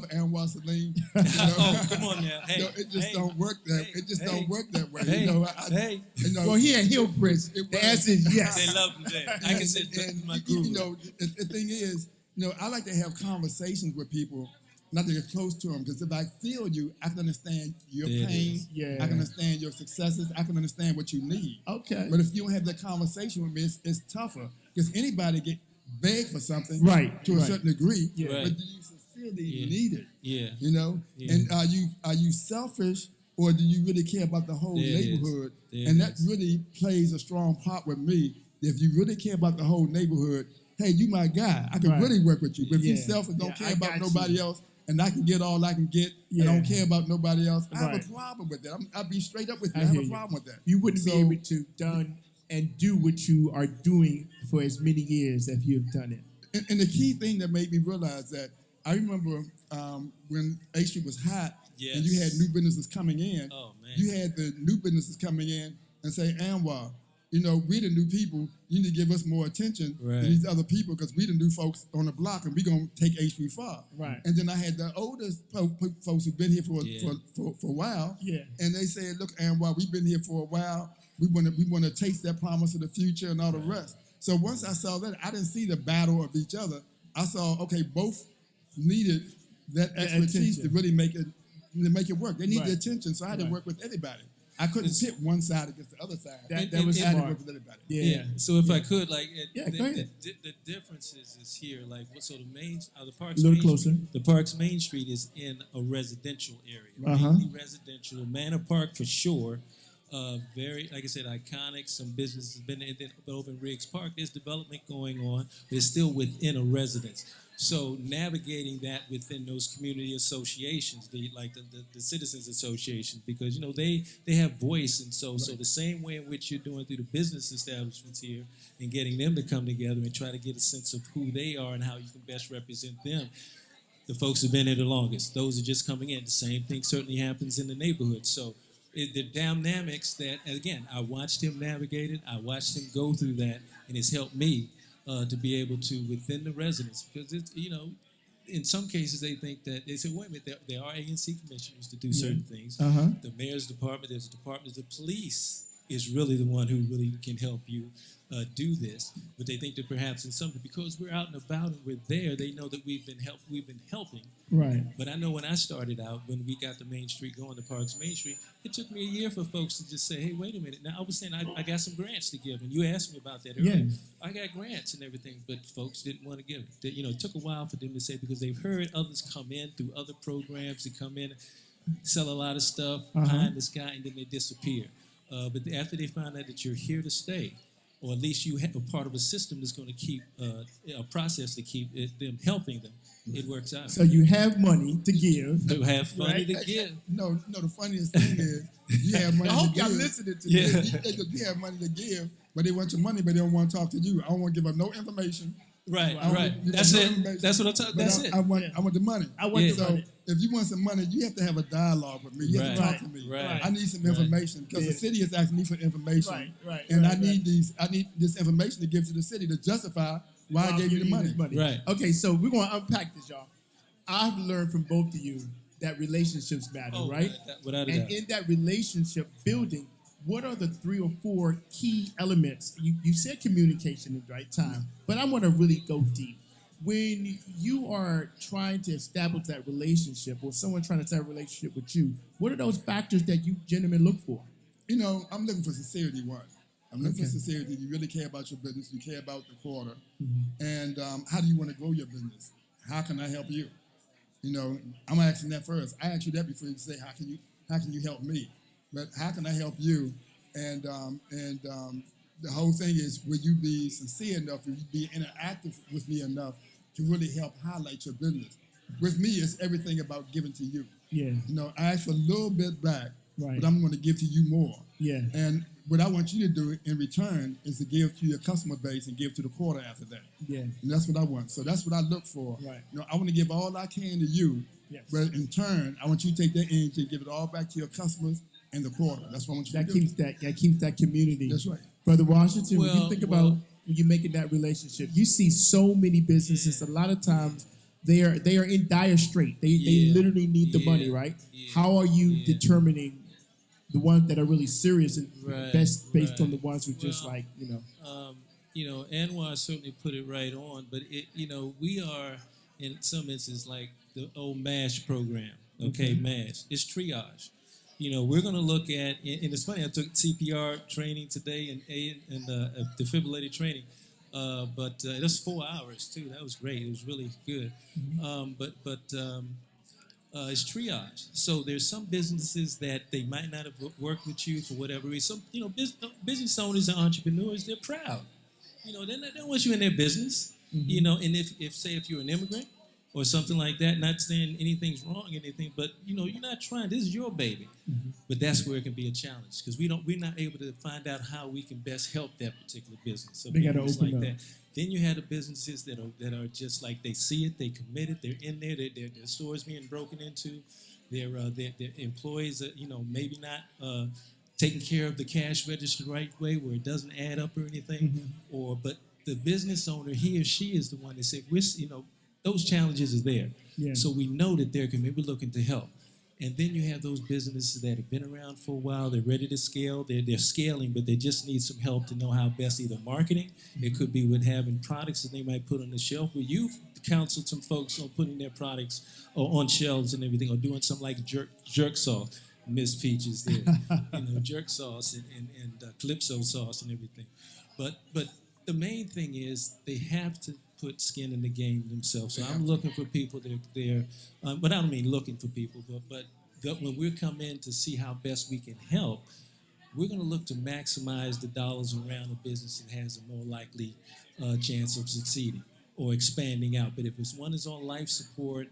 Anwar Salim? Oh, come on now. Hey, it just hey, don't work that. hey, It just hey, don't work that way. hey, you know, hey. you know, Well, he at Hillbridge. It The was. answer is yes. They love him there. I can say and my you guru. know, the thing is, you know, I like to have conversations with people, not to get close to them, because if I feel you, I can understand your There it pain. is. Yeah. I can understand your successes. I can understand what you need. Okay. But if you don't have that conversation with me, it's tougher, because anybody get beg for something, Right, to a right. certain degree. Yeah. Right. But do you sincerely Yeah. need it? Yeah. You know, Yeah. and are you selfish, or do you really care about the whole There it is. neighborhood? There And it that is. really plays a strong part with me. If you really care about the whole neighborhood, hey, you my guy. I can Right. really work with you. But if you Yeah. selfish, don't Yeah, care I about got nobody you. else, and I can get all I can get, Yeah. and don't care about nobody else, I have Right. a problem with that. I'll be straight up with you. I I have hear a you. problem with that. You wouldn't So- be able to done and do what you are doing for as many years if you have done it. And the key thing that made me realize that, I remember when A Street was hot, and you had Yes. new businesses coming in. Oh, man. You had the new businesses coming in and say, Anwar, you know, we the new people, you need to give us more attention Right. than these other people, because we the new folks on the block, and we're going to take H Street far. Right. And then I had the oldest folks who've been here Yeah. for a while. Yeah. And they said, look, Anwar, we've been here for a while. We want to taste that promise of the future and all the rest. So once I saw that, I didn't see the battle of each other. I saw, okay, both needed that expertise attention. to really make it work. They need the Right. attention, so I had to Right. work with everybody. I couldn't pit one side against the other side. That was I had to smart. work with everybody. Yeah. So if I could, like, Yeah, the, go ahead. the difference is here. Like, so the main, the parks. A little Main closer. Street, the parks Main Street is in a residential area, Uh-huh. mainly residential. Manor Park for sure. Very, like I said, iconic. Some businesses have been in. But over in Riggs Park, there's development going on, but it's still within a residence. So navigating that within those community associations, the citizens associations, because you know they have voice, and so the same way in which you're doing through the business establishments here and getting them to come together and try to get a sense of who they are and how you can best represent them. The folks who've been here the longest, those are just coming in. The same thing certainly happens in the neighborhood. So the dynamics that, and again, I watched him navigate it. I watched him go through that, and it's helped me to be able to, within the residents, because it's, you know, in some cases they think that, they say, wait a minute, there are ANC commissioners to do certain things. Uh-huh. The mayor's department, there's a department, the police is really the one who really can help you do this. But they think that perhaps in some, because we're out and about and we're there, they know that we've been helping. Right. But I know when I started out, when we got the Main Street going, the Parks Main Street, it took me a year for folks to just say, hey, wait a minute. Now, I was saying I got some grants to give, and you asked me about that earlier. Yeah. I got grants and everything, but folks didn't want to give it. You know, it took a while for them to say, because they've heard others come in through other programs, they come in, sell a lot of stuff behind the sky, and then they disappear. But after they find out that you're here to stay, or at least you have a part of a system that's going to keep a process to keep them helping them. It works out. So you have money to give. To have money Right. to give. No, the funniest thing is you have money I to hope give. y'all listening to Yeah. this. You have money to give, but they want your money, but they don't want to talk to you. I don't want to give up no information. Right, I don't right. give up That's no it. information, That's what I'm talking. but That's I, it. I want the money. I want Yeah. the So money. if you want some money, you have to have a dialogue with me. You have to Right. talk to me. Right. I need some Right. information because the Yeah. city is asking me for information, Right, and right, I need this information to give to the city to justify why I gave you the money. Right. Okay, so we're going to unpack this, y'all. I've learned from both of you that relationships matter, Oh, right? without a And doubt. in that relationship building, what are the 3 or 4 key elements? You said communication at the right time, but I want to really go deep. When you are trying to establish that relationship, or someone trying to establish a relationship with you, what are those factors that you gentlemen look for? You know, I'm looking for sincerity. One, I'm looking Okay. for sincerity. You really care about your business. You care about the quarter, Mm-hmm. and how do you want to grow your business? How can I help you? You know, I'm asking that first. I asked you that before you say how can you help me? But how can I help you? And the whole thing is, will you be sincere enough? Will you be interactive with me enough to really help highlight your business? With me, it's everything about giving to you. Yeah, You know, I ask for a little bit back, Right. but I'm going to give to you more. yeah, And what I want you to do in return is to give to your customer base and give to the quarter after that. yeah. And that's what I want. So that's what I look for. Right. You know, I want to give all I can to you, Yes. but in turn, I want you to take that energy and give it all back to your customers and the quarter. That's what I want you That to do. keeps that community. That's right. Brother Washington, when you Well, think well- about when you're making that relationship, you see so many businesses. A lot of times, they are in dire strait. They Yeah. literally need the Yeah. money, right? Yeah. How are you Yeah. determining the ones that are really serious and Right, best based right. on the ones who just Well, like Anwar certainly put it right on, but we are in some instances like the old MASH program. Okay, MASH. It's triage. We're going to look at, and it's funny. I took CPR training today and defibrillator training, but it was 4 hours too. That was great. It was really good. It's triage. So there's some businesses that they might not have worked with you for whatever reason. Some, business owners and entrepreneurs, they're proud. They don't want you in their business. And if you're an immigrant or something like that, not saying anything's wrong, but you're not trying. This is your baby. But that's where it can be a challenge because we're not able to find out how we can best help that particular business. So They gotta it's open like up. that. Then you have the businesses that are just like they see it, they committed, they're in there, their stores being broken into, their employees, maybe not taking care of the cash register the right way where it doesn't add up or anything, but the business owner, he or she is the one that said, those challenges are there. Yeah. So we know that they're committed, we're looking to help. And then you have those businesses that have been around for a while. They're ready to scale. They're scaling, but they just need some help to know how best either marketing. It could be with having products that they might put on the shelf. Where you've counseled some folks on putting their products on shelves and everything, or doing something like jerk sauce. Miss Peaches there, jerk sauce and calypso sauce and everything. But the main thing is they have to put skin in the game themselves. So I'm looking for people but I don't mean looking for people, but when we come in to see how best we can help, we're going to look to maximize the dollars around a business that has a more likely chance of succeeding or expanding out. But if one is on life support,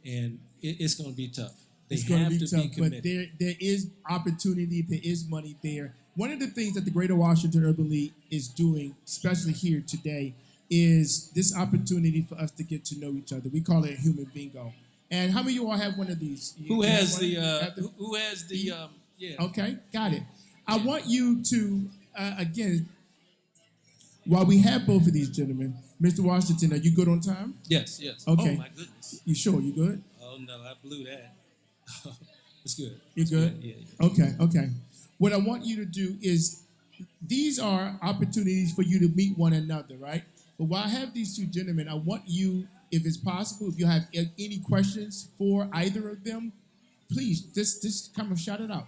and it's going to be tough. They it's going have to be tough, but committed. there is opportunity. There is money there. One of the things that the Greater Washington Urban League is doing, especially here today, is this opportunity for us to get to know each other. We call it human bingo. And how many of you all have one of these? Who You have has one? the? Have Who has the? Yeah. Okay, got it. I want you to, again, while we have both of these gentlemen, Mr. Washington, are you good on time? Yes. Okay. Oh my goodness. You sure? You good? Oh no, I blew that. It's good. You It's good? Yeah. Okay. What I want you to do is, these are opportunities for you to meet one another, right? But while I have these two gentlemen, I want you, if it's possible, if you have any questions for either of them, please just come and shout it out.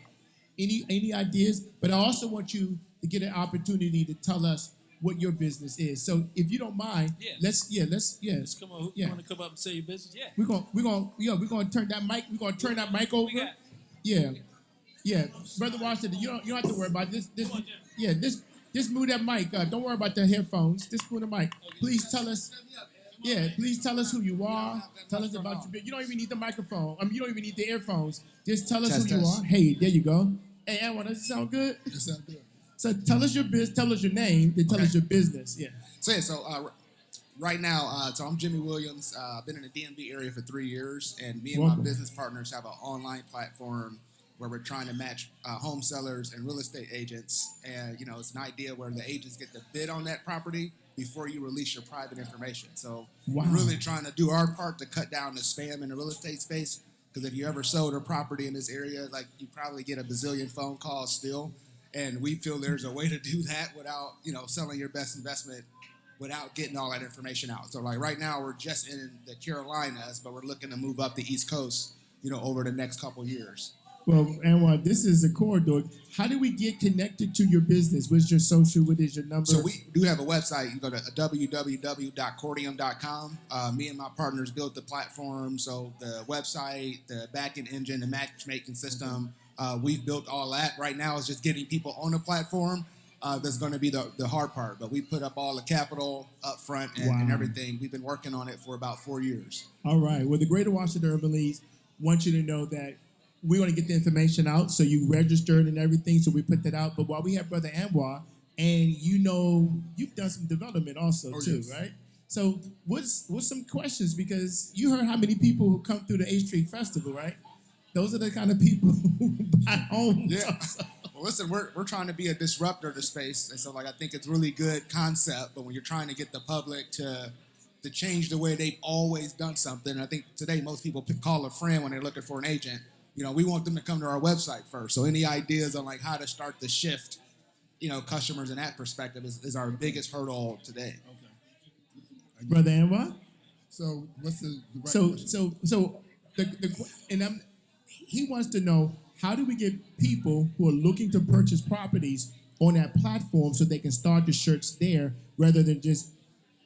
Any ideas? But I also want you to get an opportunity to tell us what your business is. So if you don't mind, Yeah. let's Let's come on. Who Yeah. want to come up and say your business? Yeah. we're gonna turn that mic. We're gonna turn that mic over. got? Yeah, Brother Washington, you don't have to worry about this. Come on, Jim. Yeah, this. Just move that mic. Don't worry about the headphones. Just move the mic. Please tell us. Yeah, please tell us who you are. Tell us about your. You don't even need the microphone. You don't even need the earphones. Just tell us Test, who you test. are. Hey, there you go. Hey, Anwar, does it sound good? It sounds good. So tell us your business. Tell us your name. Then tell us your business. Yeah. So right now, so I'm Jimmy Williams. I've been in the DMV area for 3 years, and me and Welcome. my business partners have an online platform where we're trying to match home sellers and real estate agents. And it's an idea where the agents get to bid on that property before you release your private information. So Wow. we're really trying to do our part to cut down the spam in the real estate space. Because if you ever sold a property in this area, like you probably get a bazillion phone calls still. And we feel there's a way to do that without, selling your best investment without getting all that information out. So like right now we're just in the Carolinas, but we're looking to move up the East Coast, over the next couple years. Well, Anwar, this is a corridor. How do we get connected to your business? What's your social? What is your number? So we do have a website. You go to www.cordium.com. Me and my partners built the platform. So the website, the backend engine, the matchmaking system, we've built all that. Right now it's just getting people on the platform. That's going to be the hard part. But we put up all the capital up front and everything. We've been working on it for about 4 years. All right. Well, the Greater Washington Urban Leagues want you to know that we're going to get the information out, so you registered and everything, so we put that out. But while we have Brother Anwar, and you've done some development also too, yes. right? So what's some questions, because you heard how many people who come through the 8th Street Festival, right? Those are the kind of people who buy homes. Yeah. Well, listen, we're trying to be a disruptor to space, and so I think it's really good concept. But when you're trying to get the public to change the way they've always done something, and I think today most people call a friend when they're looking for an agent. We want them to come to our website first. So any ideas on how to start the shift, customers in that perspective is our biggest hurdle today. Brother Anwar? So what's the right So question? he wants to know, how do we get people who are looking to purchase properties on that platform so they can start the search there rather than just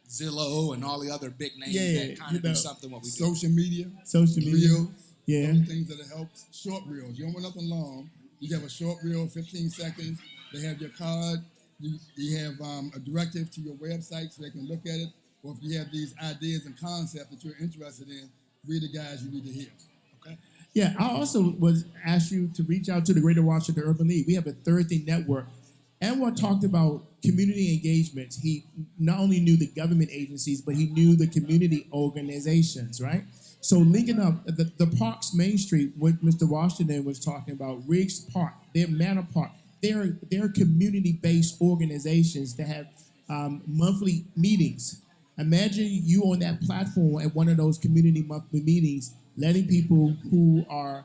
Zillow and all the other big names Yeah, that kind of do something what we do. Social media, social media? reels, Yeah. all the things that help. Short reels. You don't want nothing long. You have a short reel, 15 seconds. They have your card. You have a directive to your website so they can look at it. Or if you have these ideas and concepts that you're interested in, read the guys you need to hear. Okay. Yeah, I also was asked you to reach out to the Greater Washington Urban League. We have a Thursday network. Anwar talked about community engagements. He not only knew the government agencies, but he knew the community organizations, right? So linking up the parks, Main Street, what Mr. Washington was talking about, Riggs Park, their Manor Park, they're community-based organizations that have monthly meetings. Imagine you on that platform at one of those community monthly meetings, letting people who are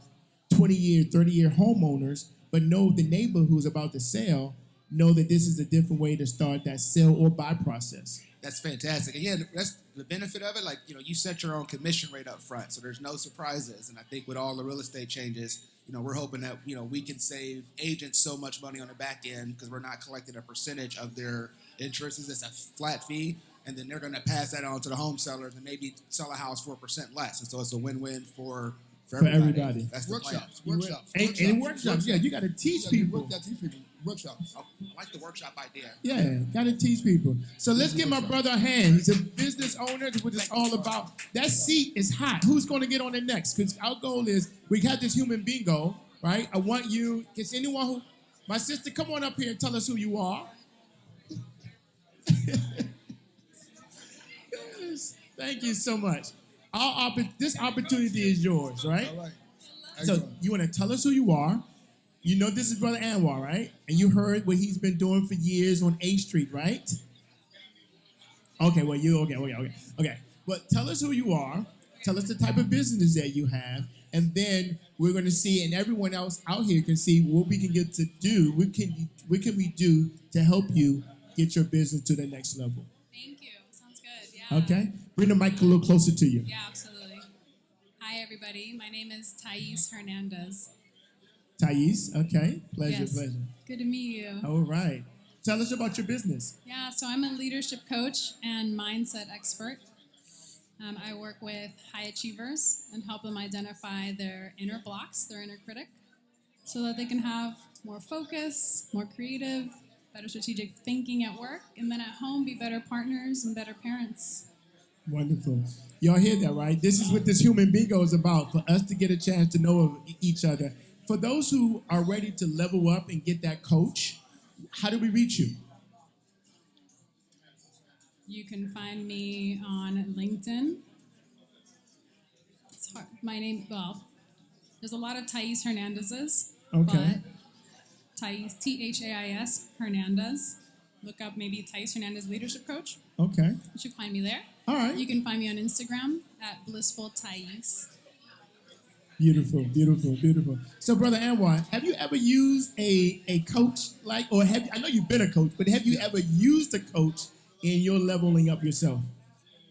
20-year, 30-year homeowners, but know the neighbor who's about to sell, know that this is a different way to start that sell or buy process. That's fantastic. Again, that's the benefit of it. You set your own commission rate up front, so there's no surprises. And I think with all the real estate changes, we're hoping that, we can save agents so much money on the back end because we're not collecting a percentage of their interest. It's a flat fee, and then they're going to pass that on to the home sellers and maybe sell a house for 1% less. And so it's a win-win for everybody. That's the plan. Workshops. And workshops, yeah, you got to teach people. You got to teach people. Workshops. I like the workshop idea. Yeah, got to teach people. So let's give my brother a hand. He's a business owner, what it's all about. That seat is hot. Who's going to get on it next? Because our goal is, we have this human bingo, right? I want you, is anyone who, my sister, come on up here and tell us who you are. Yes, thank you so much. This opportunity is yours, right? All right. So you want to tell us who you are. You know this is Brother Anwar, right? And you heard what he's been doing for years on 8th Street, right? Okay, well, okay. Well, tell us who you are. Tell us the type of business that you have. And then we're going to see, and everyone else out here can see what we can get to do. What can we do to help you get your business to the next level? Thank you. Sounds good. Yeah. Okay? Bring the mic a little closer to you. Yeah, absolutely. Hi, everybody. My name is Thais Hernandez. Thais, okay. Pleasure. Good to meet you. All right. Tell us about your business. Yeah, so I'm a leadership coach and mindset expert. I work with high achievers and help them identify their inner blocks, their inner critic, so that they can have more focus, more creative, better strategic thinking at work, and then at home, be better partners and better parents. Wonderful. Y'all hear that, right? This is what this human bingo is about, for us to get a chance to know of each other. For those who are ready to level up and get that coach, how do we reach you? You can find me on LinkedIn. It's hard. My name, well, there's a lot of Thais Hernandez's. Okay. But Thais, Thais Hernandez. Look up maybe Thais Hernandez Leadership Coach. Okay. You should find me there. All right. You can find me on Instagram at Blissful Thais. Beautiful, beautiful, beautiful. So, Brother Anwar, have you ever used a coach or I know you've been a coach, but have you ever used a coach in your leveling up yourself?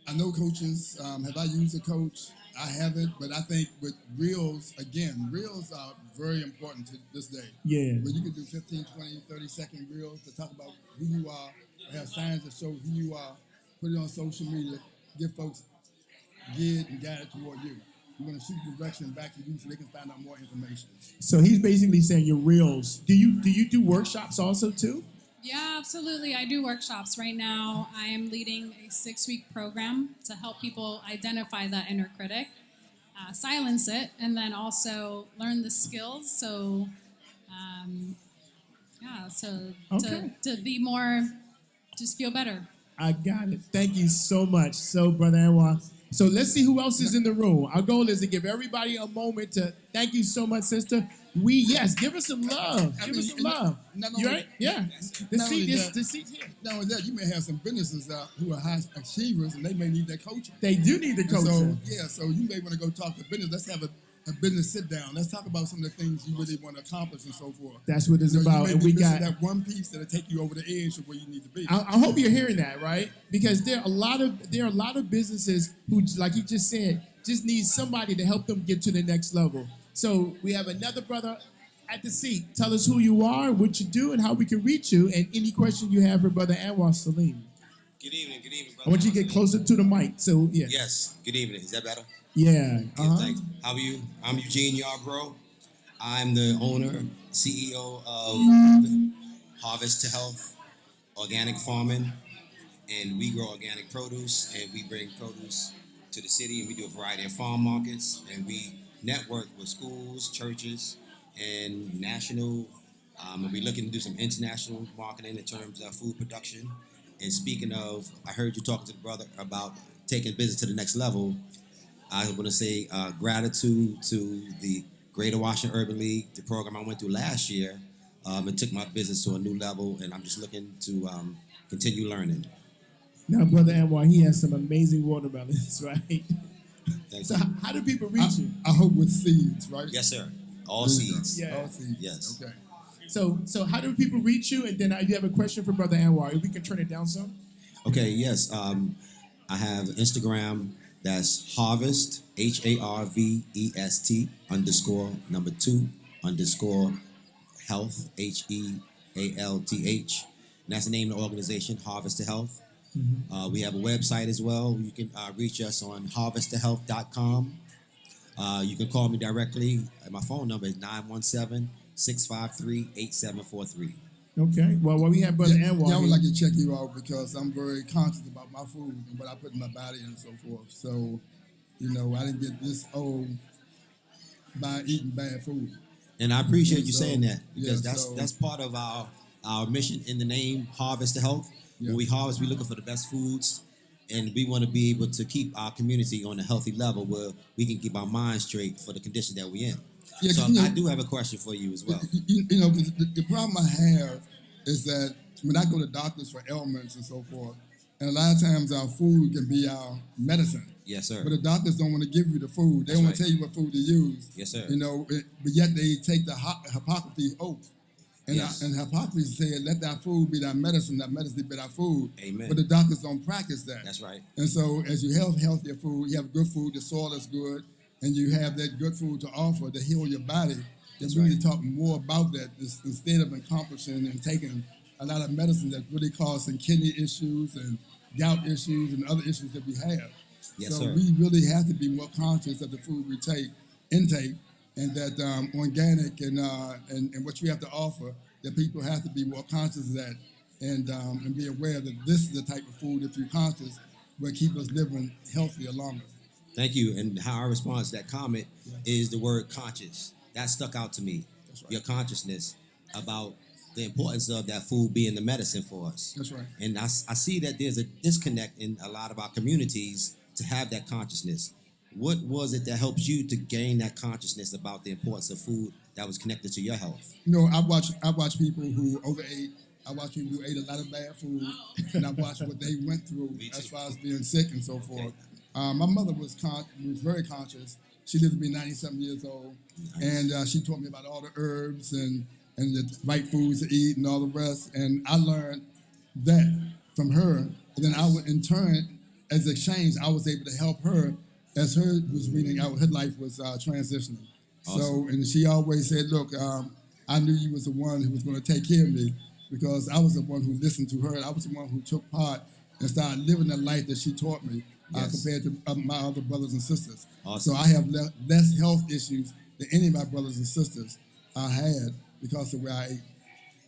I know coaches. Have I used a coach? I haven't, but I think with reels, again, reels are very important to this day. Yeah. Where you can do 15, 20, 30-second reels to talk about who you are, have signs that show who you are, put it on social media, give folks geared and guided toward you. You're going to shoot direction back to you so they can find out more information. So he's basically saying your reels. Do you do workshops also too? Yeah, absolutely. I do workshops. Right now, I am leading a 6-week program to help people identify that inner critic, silence it, and then also learn the skills. So, Okay. to be more, just feel better. I got it. Thank you so much. So, Brother Anwar. So let's see who else is in the room. Our goal is to give everybody a moment to thank you so much, sister. Give us some love. Give us some love. You right? Yeah. The seat here. Not only that, you may have some businesses who are high achievers and they may need that coaching. They do need the coaching. So you may want to go talk to business. Let's have a business sit down. Let's talk about some of the things you really want to accomplish and so forth. That's what it's about. And we got that one piece that'll take you over the edge of where you need to be. I hope you're hearing that, right? Because there are a lot of businesses who, like you just said, just need somebody to help them get to the next level. So we have another brother at the seat. Tell us who you are, what you do, and how we can reach you, and any question you have for Brother Anwar Salim. Good evening, brother. I want you to get closer to the mic. So yeah. Yes, good evening. Is that better? Yeah. Yeah, thanks. How are you? I'm Eugene Yarbrough. I'm the owner, CEO of Harvest to Health, organic farming, and we grow organic produce, and we bring produce to the city, and we do a variety of farm markets, and we network with schools, churches, and national, and we're looking to do some international marketing in terms of food production. And speaking of, I heard you talking to the brother about taking business to the next level. I want to say gratitude to the Greater Washington Urban League, the program I went through last year. It took my business to a new level, and I'm just looking to continue learning. Now, Brother Anwar, he has some amazing watermelons, right? Thank So you. how do people reach you? I hope with seeds, right? Yes, sir. All seeds. Yeah. All seeds. Yes. Okay. So how do people reach you? And then you have a question for Brother Anwar. If we can turn it down some. Okay, yes. I have Instagram. That's Harvest, HARVEST _2_ health, HEALTH. And that's the name of the organization, Harvest to Health. Mm-hmm. We have a website as well. You can reach us on harvesttohealth.com. You can call me directly. My phone number is 917-653-8743. Okay. Well, we have Brother Anwar. I would here. like to check you out because I'm very conscious about my food and what I put in my body and so forth. So, I didn't get this old by eating bad food. And I appreciate you So, saying that because yeah, that's part of our mission in the name, Harvest to Health. Yeah. When we harvest, we're looking for the best foods, and we want to be able to keep our community on a healthy level where we can keep our minds straight for the condition that we're in. Yeah, So 'cause, I do have a question for you as well. The problem I have is that when I go to doctors for ailments and so forth, and a lot of times our food can be our medicine. Yes, sir. But the doctors don't want to give you the food. They That's don't want right. to tell you what food to use. Yes, sir. But yet they take the Hippocrates oath. And, Yes. and Hippocrates said, let thy food be thy medicine, thy medicine be thy food. Amen. But the doctors don't practice that. That's right. And so as you have healthier food, you have good food, the soil is good, and you have that good food to offer to heal your body, then we need to talk more about that instead of accomplishing and taking a lot of medicine that's really causing kidney issues and gout issues and other issues that we have. Yes, So sir. we really have to be more conscious of the food we intake, and that organic and what you have to offer that people have to be more conscious of that and be aware that this is the type of food, if you're conscious, will keep us living healthier longer. Thank you. And how I respond to that comment is the word conscious. That stuck out to me. That's right. Your consciousness about the importance of that food being the medicine for us. That's right. And I see that there's a disconnect in a lot of our communities to have that consciousness. What was it that helps you to gain that consciousness about the importance of food that was connected to your health? You know, I watch people who overate. I watch people who ate a lot of bad food, and I watch what they went through as far as being sick and so forth. My mother was very conscious. She lived to be 97 years old, and she taught me about all the herbs and the right foods to eat and all the rest. And I learned that from her. And then I would, in turn, as exchange, I was able to help her as her was reading out. Her life was transitioning. Awesome. So, and she always said, "Look, I knew you was the one who was going to take care of me." Because I was the one who listened to her. I was the one who took part and started living the life that she taught me compared to my other brothers and sisters. Awesome. So I have less health issues than any of my brothers and sisters I had because of where I ate.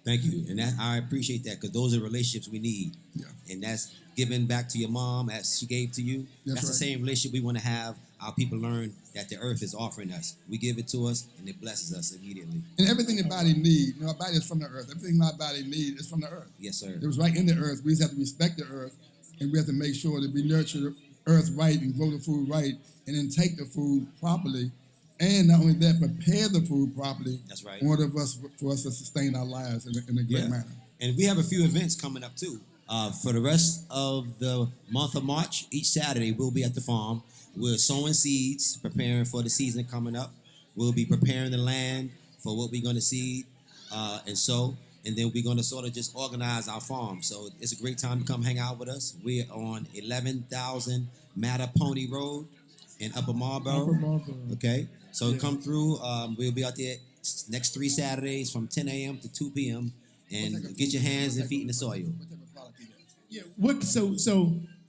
Thank you. And that, I appreciate that because those are relationships we need. Yeah. And that's giving back to your mom as she gave to you. That's the right. same relationship we want to have. Our people learn that the earth is offering us. We give it to us and it blesses us immediately. And everything the body needs, our body is from the earth. Everything my body needs is from the earth. Yes, sir. It was right in the earth. We just have to respect the earth, and we have to make sure that we nurture the earth right and grow the food right and then take the food properly. And not only that, prepare the food properly. That's right. In order for us to sustain our lives in a great manner. And we have a few events coming up too. For the rest of the month of March, each Saturday we'll be at the farm. We're sowing seeds, preparing for the season coming up. We'll be preparing the land for what we're going to seed and sow. And then we're going to sort of just organize our farm. So it's a great time to come hang out with us. We're on 11,000 Mattapony Road in Upper Marlboro. Okay. So come through. We'll be out there next 3 Saturdays from 10 a.m. to 2 p.m. and get your hands and feet in the soil. Yeah.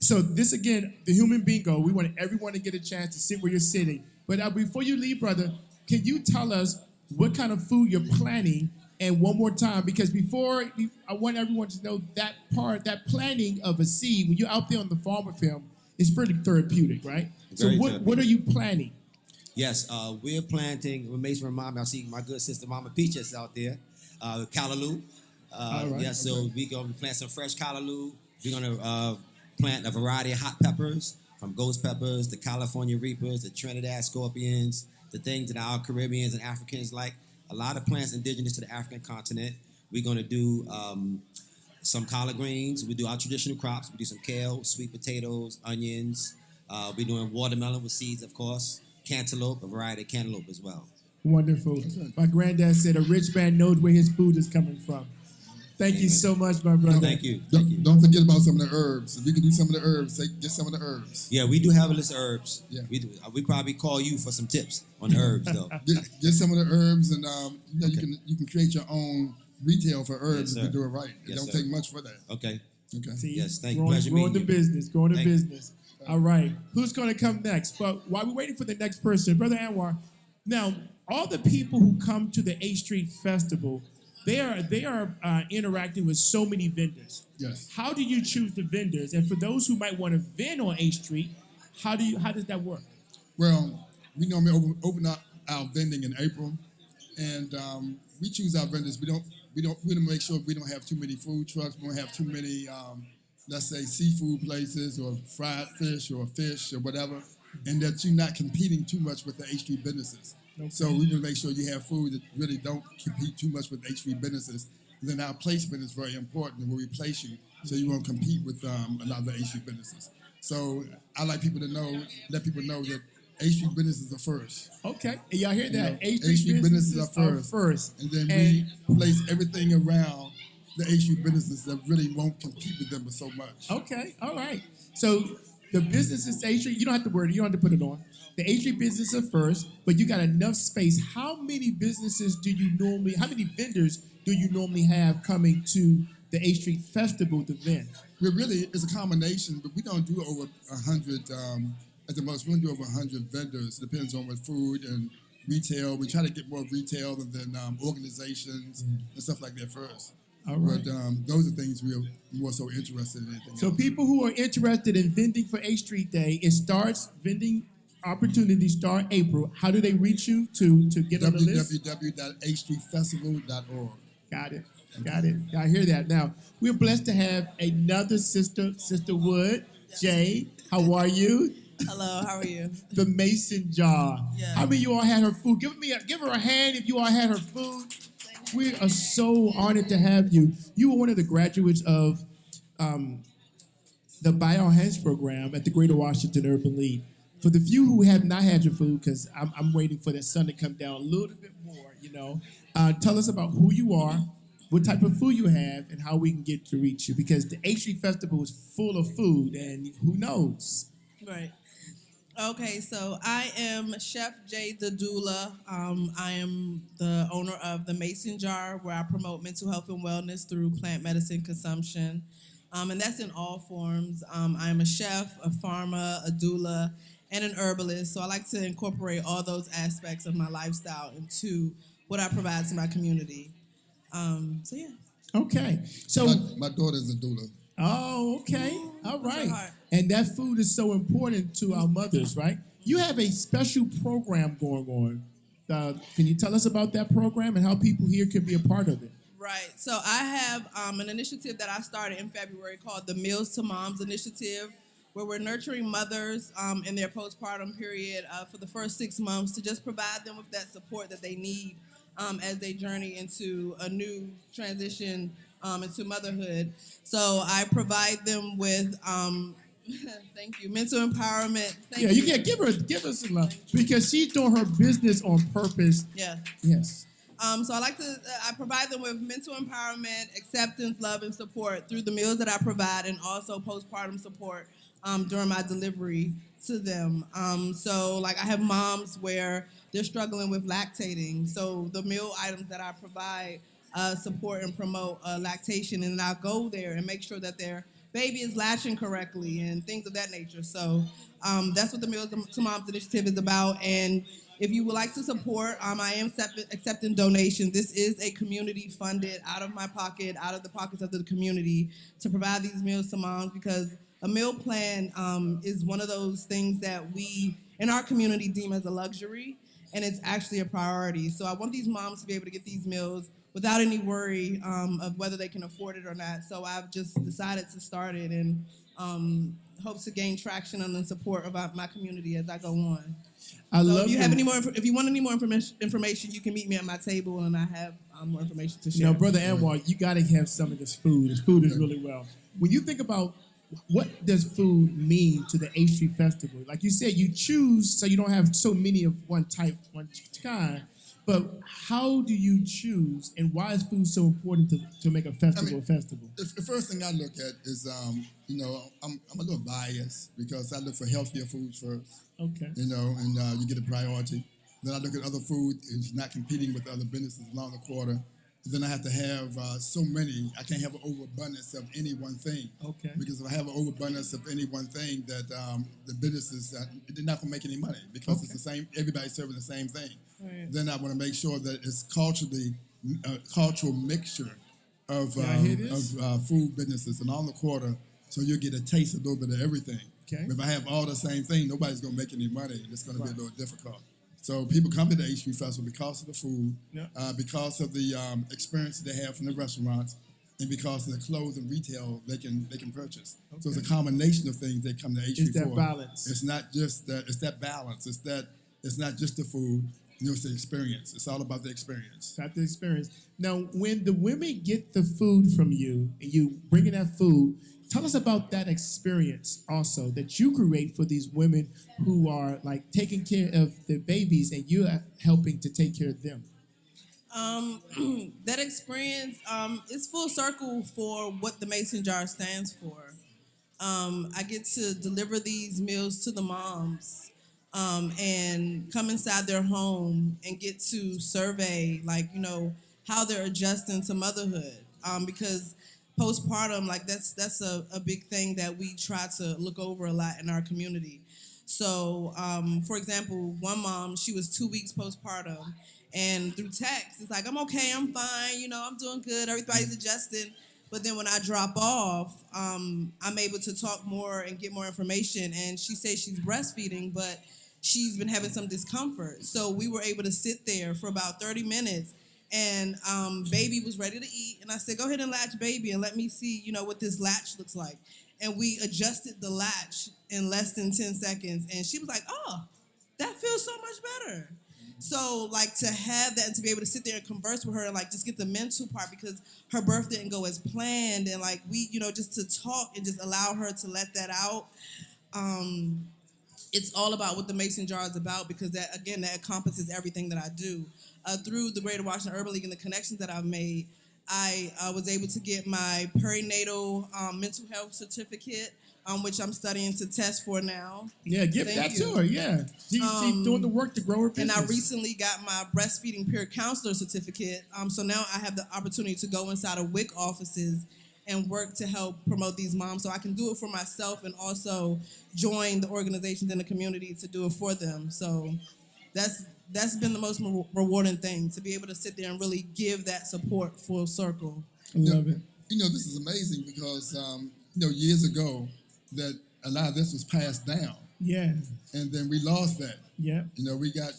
So this again, the human bingo. We want everyone to get a chance to sit where you're sitting. But before you leave, brother, can you tell us what kind of food you're planning? And one more time, because I want everyone to know that planning of a seed, when you're out there on the farmer film, is pretty therapeutic, right? Very so therapeutic. What are you planting? Yes, we're planting. What makes me remind me, I see my good sister Mama Peaches out there, callaloo. Right, yeah, so we're gonna plant some fresh callaloo. We're gonna plant a variety of hot peppers, from ghost peppers, the California reapers, the Trinidad scorpions, the things that our Caribbeans and Africans like. A lot of plants indigenous to the African continent. We're gonna do some collard greens. We do our traditional crops. We do some kale, sweet potatoes, onions. We're doing watermelon with seeds, of course. Cantaloupe, a variety of cantaloupe as well. Wonderful. My granddad said a rich man knows where his food is coming from. Thank you so much, my brother. Thank you. Don't forget about some of the herbs. If you can do some of the herbs, get some of the herbs. Yeah, we do have a list of herbs. Yeah. We do. We probably call you for some tips on the herbs, though. Get some of the herbs, and you can create your own retail for herbs Yes, if you do it right. Yes, it don't sir. take much for that. Okay. Okay. See, Yes, thank you. growing, Pleasure growing the meeting you. business, growing the Thank you. business. All right, who's going to come next? But while we're waiting for the next person, Brother Anwar, now all the people who come to the 8th Street Festival, they are interacting with so many vendors. Yes. How do you choose the vendors? And for those who might want to vend on 8th Street, how does that work? Well, we normally open up our vending in April, and we choose our vendors. We don't make sure we don't have too many food trucks. We don't have too many, let's say, seafood places or fried fish or whatever, and that you're not competing too much with the 8th Street businesses. Okay. So we will make sure you have food that really don't compete too much with 8th Street businesses. And then our placement is very important where we place you, so you won't compete with a lot of the 8th Street businesses. So I like people to let people know that 8th Street businesses are first. Okay, and y'all hear that? 8th 8th Street businesses are first. And then we place everything around the 8th Street businesses that really won't compete with them so much. Okay, all right. So the businesses 8th Street, you don't have to worry, you don't have to put it on. The 8th Street businesses are first, but you got enough space. How many vendors do you normally have coming to the 8th Street Festival to vend? It's a combination, but we don't do over 100 at the most. We don't do over 100 vendors. It depends on what food and retail. We try to get more retail and then organizations and stuff like that first. All right. But those are things we're more so interested in anything So else. people who are interested in vending for 8th Street Day, it starts vending opportunities start April. How do they reach you to get on the list? www.8streetfestival.org. Got it. I hear that. Now, we're blessed to have another sister, Sister Wood. Jay, how are you? Hello, how are you? The Mason jar. Yeah. How many of you all had her food? Give her a hand if you all had her food. We are so honored to have you. You were one of the graduates of the Buy Our Hands program at the Greater Washington Urban League. For the few who have not had your food, because I'm waiting for the sun to come down a little bit more, tell us about who you are, what type of food you have, and how we can get to reach you. Because the 8th Street Festival is full of food, and who knows? Right. Okay, so I am Chef Jay the Doula. I am the owner of the Mason Jar, where I promote mental health and wellness through plant medicine consumption. And that's in all forms. I am a chef, a farmer, a doula, and an herbalist. So I like to incorporate all those aspects of my lifestyle into what I provide to my community. So yeah. Okay. So, My daughter's a doula. oh, okay. All bless her right. heart. And that food is so important to our mothers, right? You have a special program going on. Can you tell us about that program and how people here can be a part of it? Right. So I have an initiative that I started in February called the Meals to Moms Initiative, where we're nurturing mothers in their postpartum period for the first 6 months to just provide them with that support that they need as they journey into a new transition into motherhood. So I provide them with, thank you, mental empowerment. Thank You can give us some love because she's doing her business on purpose. Yeah. Yes. So I provide them with mental empowerment, acceptance, love, and support through the meals that I provide, and also postpartum support during my delivery to them. So I have moms where they're struggling with lactating. So the meal items that I provide support and promote lactation, and I'll go there and make sure that their baby is latching correctly and things of that nature. So that's what the Meals to Moms Initiative is about. And if you would like to support, I am accepting donations. This is a community funded, out of my pocket, out of the pockets of the community, to provide these meals to moms, because a meal plan is one of those things that we in our community deem as a luxury, and it's actually a priority. So I want these moms to be able to get these meals without any worry of whether they can afford it or not. So I've just decided to start it and hope to gain traction and the support of my community as I go on. If you want any more information, you can meet me at my table, and I have more information to share. Now, Brother Anwar, you got to have some of this food. This food is really well. When you think about what does food mean to the 8th Street Festival, like you said, you choose so you don't have so many of one type, one kind. But how do you choose, and why is food so important to make a festival a festival? The first thing I look at is, I'm a little biased because I look for healthier foods first. Okay. And you get a priority. Then I look at other food, it's not competing with other businesses along the quarter. Then I have to have so many. I can't have an overabundance of any one thing. Okay. Because if I have an overabundance of any one thing, that the businesses they're not gonna make any money because it's the same. Everybody's serving the same thing. Right. Then I want to make sure that it's cultural mixture of food businesses and on the quarter, so you'll get a taste, a little bit of everything. Okay. If I have all the same thing, nobody's gonna make any money, and it's gonna be a little difficult. So people come to the 8th Street Festival because of the food, because of the experience that they have from the restaurants, and because of the clothes and retail they can purchase. Okay. So it's a combination of things they come to 8th Street for. It's that balance. It's not just that. It's that balance. It's not just the food. It's the experience. It's all about the experience. Got the experience. Now, when the women get the food from you and you bring in that food, tell us about that experience also that you create for these women who are taking care of their babies and you are helping to take care of them. That experience is full circle for what the Mason Jar stands for. I get to deliver these meals to the moms and come inside their home and get to survey, how they're adjusting to motherhood. Because postpartum, that's a big thing that we try to look over a lot in our community. So, for example, one mom, she was 2 weeks postpartum, and through text, it's like, I'm okay, I'm fine, I'm doing good, everybody's adjusting. But then when I drop off, I'm able to talk more and get more information. And she says she's breastfeeding, but she's been having some discomfort. So we were able to sit there for about 30 minutes, and baby was ready to eat. And I said, go ahead and latch baby and let me see, what this latch looks like. And we adjusted the latch in less than 10 seconds. And she was like, oh, that feels so much better. So, like, to have that and to be able to sit there and converse with her and, like, just get the mental part, because her birth didn't go as planned. And, like, we, just to talk and just allow her to let that out. It's all about what the Mason Jar is about, because that, again, that encompasses everything that I do. Through the Greater Washington Urban League and the connections that I've made, I was able to get my perinatal mental health certificate, which I'm studying to test for now. Yeah, give Thank that you. to her. Yeah, she's doing the work to grow her And business. I recently got my breastfeeding peer counselor certificate. So now I have the opportunity to go inside of WIC offices and work to help promote these moms. So I can do it for myself and also join the organizations in the community to do it for them. So that's been the most rewarding thing, to be able to sit there and really give that support full circle. I love it. This is amazing because, years ago that a lot of this was passed down. Yeah, And then we lost that. yeah. We got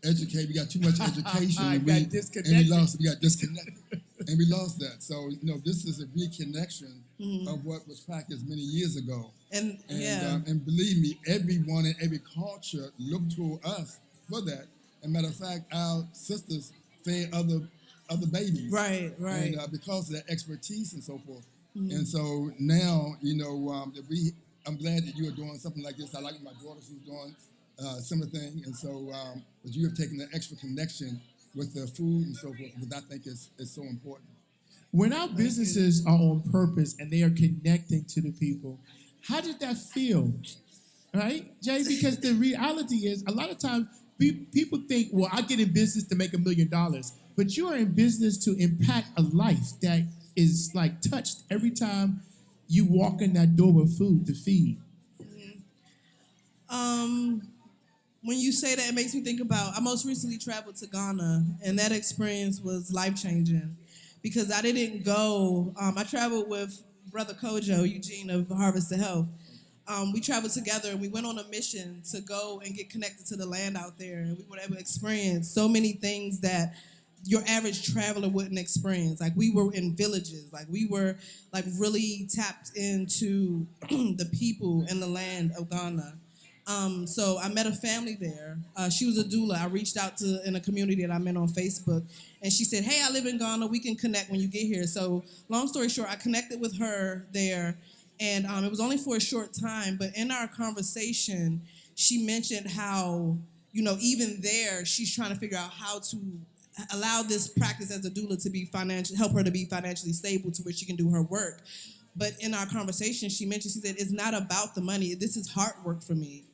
educated, we got too much education. I and got we disconnected. got disconnected. And we lost that. So, this is a reconnection of what was practiced many years ago. And And believe me, everyone in every culture looked to us for that. As a matter of fact, our sisters fed other babies. Right. And because of that expertise and so forth. And so now, that I'm glad that you are doing something like this. I like my daughter who's doing a similar thing. And so, but you have taken the extra connection with the food and so forth, because I think is so important. When our businesses are on purpose and they are connecting to the people, how did that feel? Right, Jay? Because the reality is, a lot of times people think, well, I get in business to make $1 million, but you are in business to impact a life that is like touched every time you walk in that door with food to feed. When you say that, it makes me think about, I most recently traveled to Ghana, and that experience was life-changing, because I didn't go, I traveled with Brother Kojo, Eugene of Harvest to Health. We traveled together, and we went on a mission to go and get connected to the land out there, and we were able to experience so many things that your average traveler wouldn't experience. Like, we were in villages, like we were like really tapped into the people and the land of Ghana. So I met a family there. She was a doula. I reached out to in a community that I'm in on Facebook, and she said, hey, I live in Ghana. We can connect when you get here. So long story short, I connected with her there, and it was only for a short time, but in our conversation, she mentioned how, even there, she's trying to figure out how to allow this practice as a doula to help her to be financially stable to where she can do her work. But in our conversation, she said, it's not about the money. This is hard work for me.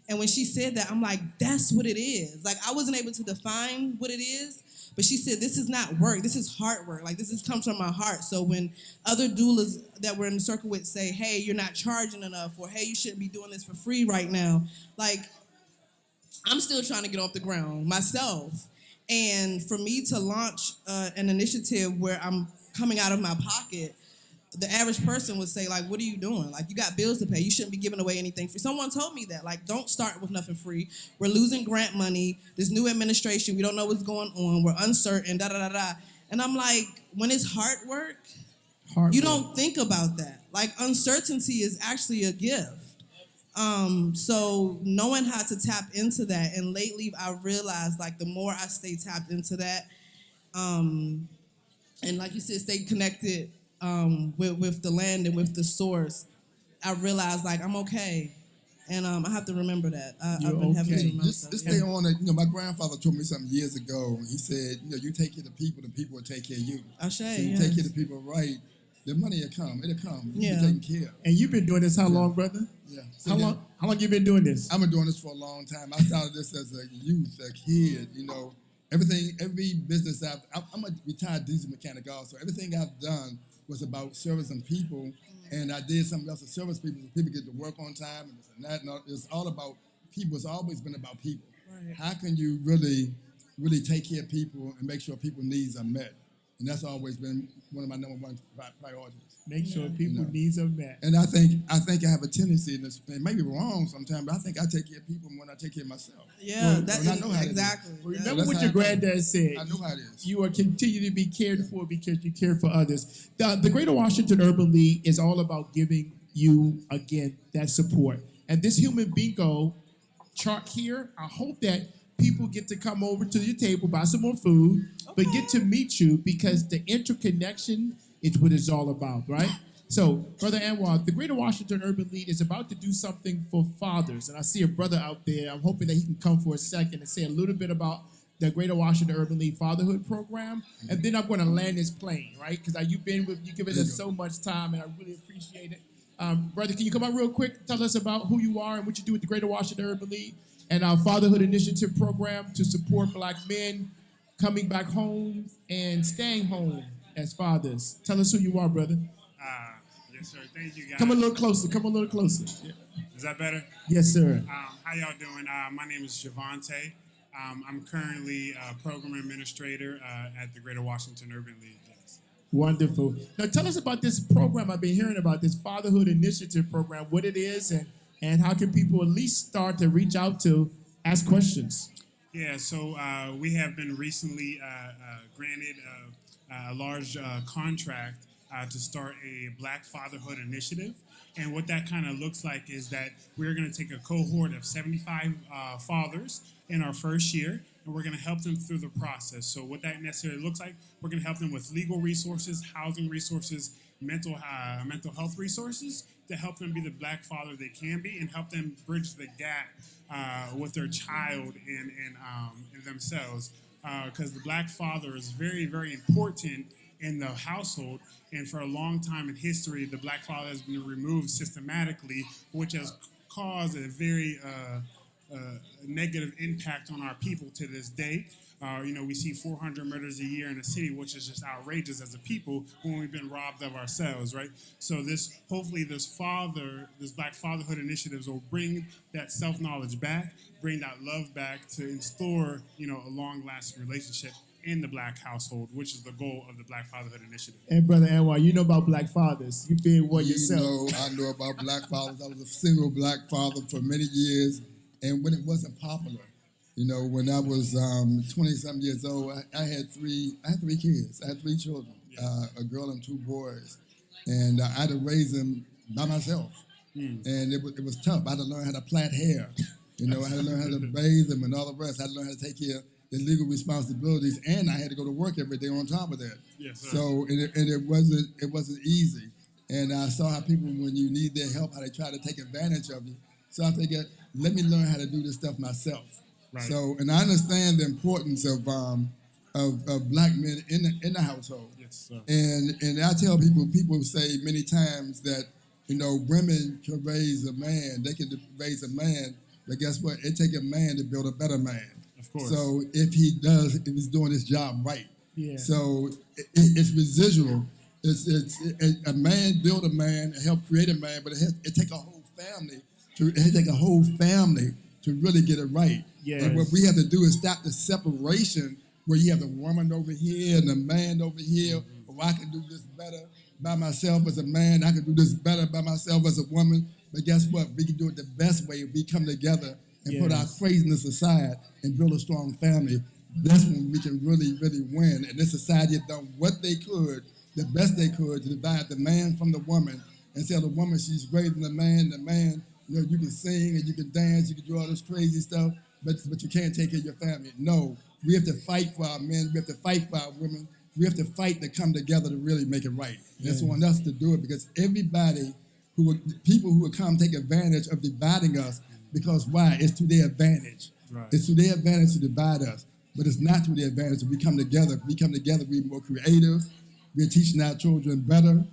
And when she said that, I'm like, that's what it is. Like, I wasn't able to define what it is, but she said, this is not work. This is hard work. Like, comes from my heart. So when other doulas that we're in the circle with say, hey, you're not charging enough, or hey, you shouldn't be doing this for free right now, like, I'm still trying to get off the ground myself. And for me to launch an initiative where I'm coming out of my pocket, the average person would say, like, what are you doing? Like, you got bills to pay. You shouldn't be giving away anything free. Someone told me that. Like, don't start with nothing free. We're losing grant money. This new administration, we don't know what's going on. We're uncertain, da-da-da-da. And I'm like, when it's hard work, you don't think about that. Like, uncertainty is actually a gift. So knowing how to tap into that, and lately I've realized, like, the more I stay tapped into that, and like you said, stay connected with the land and with the source, I realized, like, I'm okay. And I have to remember that. I've been having to remember Just stay on it. My grandfather told me something years ago. He said, you take care of the people will take care of you. So you take care of the people right, the money will come. It'll come. You'll be taken care of. And you've been doing this how long, brother? Yeah. How long you been doing this? I've been doing this for a long time. I started this as a youth, a kid, every business I'm a retired diesel mechanic also. Everything I've done was about servicing people And I did something else to service people, so people get to work on time and this and that. And it's all about people. It's always been about people. Right. How can you really take care of people and make sure people's needs are met? And that's always been one of my number one priorities. Make sure people You know. needs are met. And I think I have a tendency, and it may be wrong sometimes, but I think I take care of people more than I take care of myself. Yeah, Well, that's I know how to do it. exactly. Remember that's what how your I feel. granddad said. I know how it is. You are continue to be cared for because you care for others. The Greater Washington Urban League is all about giving you, again, that support. And this human bingo chart here, I hope that people get to come over to your table, buy some more food, but get to meet you because the interconnection is what it's all about, right? So, Brother Anwar, the Greater Washington Urban League is about to do something for fathers. And I see a brother out there. I'm hoping that he can come for a second and say a little bit about the Greater Washington Urban League Fatherhood Program. And then I'm going to land this plane, right? Because you've given us so much time, and I really appreciate it. Brother, can you come out real quick? Tell us about who you are and what you do with the Greater Washington Urban League and our Fatherhood Initiative program to support Black men coming back home and staying home as fathers. Tell us who you are, brother. Yes, sir. Thank you, guys. Come a little closer. Come a little closer. Yeah. Is that better? Yes, sir. How y'all doing? My name is Javante. I'm currently a program administrator at the Greater Washington Urban League. Yes. Wonderful. Now, tell us about this program I've been hearing about, this Fatherhood Initiative program, what it is, and how can people at least start to reach out to ask questions? Yeah, so we have been recently granted a large contract to start a Black Fatherhood Initiative. And what that kind of looks like is that we're going to take a cohort of 75 fathers in our first year, and we're going to help them through the process. So what that necessarily looks like, we're going to help them with legal resources, housing resources, mental health resources to help them be the Black father they can be and help them bridge the gap with their child and themselves. Because the Black father is very, very important in the household, and for a long time in history, the Black father has been removed systematically, which has caused a very negative impact on our people to this day. We see 400 murders a year in the city, which is just outrageous as a people when we've been robbed of ourselves, right? So hopefully this Black Fatherhood initiatives will bring that self-knowledge back, bring that love back to install, a long-lasting relationship in the Black household, which is the goal of the Black Fatherhood Initiative. And Brother Anwar, you know about Black fathers. You've been one yourself. I know about Black fathers. I was a single Black father for many years, and when it wasn't popular, when I was 20-something years old, I had three kids. I had three children, a girl and two boys, and I had to raise them by myself. And it was tough. I had to learn how to plait hair. I had to learn how to bathe them and all the rest. I had to learn how to take care of the legal responsibilities, and I had to go to work every day on top of that. Yes, sir. So it wasn't easy. And I saw how people, when you need their help, how they try to take advantage of you. So I figured, let me learn how to do this stuff myself. Right. So, and I understand the importance of Black men in the household. Yes, sir. And I tell people say many times that women can raise a man, they can raise a man, but guess what? It takes a man to build a better man. Of course. So if he's doing his job right. Yeah. So it's residual. It's a man build a man, help create a man, but it takes a whole family to really get it right. Yes. And what we have to do is stop the separation where you have the woman over here and the man over here. Mm-hmm. Oh, I can do this better by myself as a man. I can do this better by myself as a woman. But guess what? We can do it the best way if we come together and put our craziness aside and build a strong family. That's when we can really, really win. And this society has done what they could, the best they could, to divide the man from the woman and tell the woman she's greater than the man. The man, you can sing and you can dance, you can do all this crazy stuff, but you can't take care of your family. No, we have to fight for our men. We have to fight for our women. We have to fight to come together to really make it right. Yeah. It's on us to do it because people who would come take advantage of dividing us. Because why? It's to their advantage. Right. It's to their advantage to divide us. But it's not to their advantage. If we come together, we're more creative. We're teaching our children better.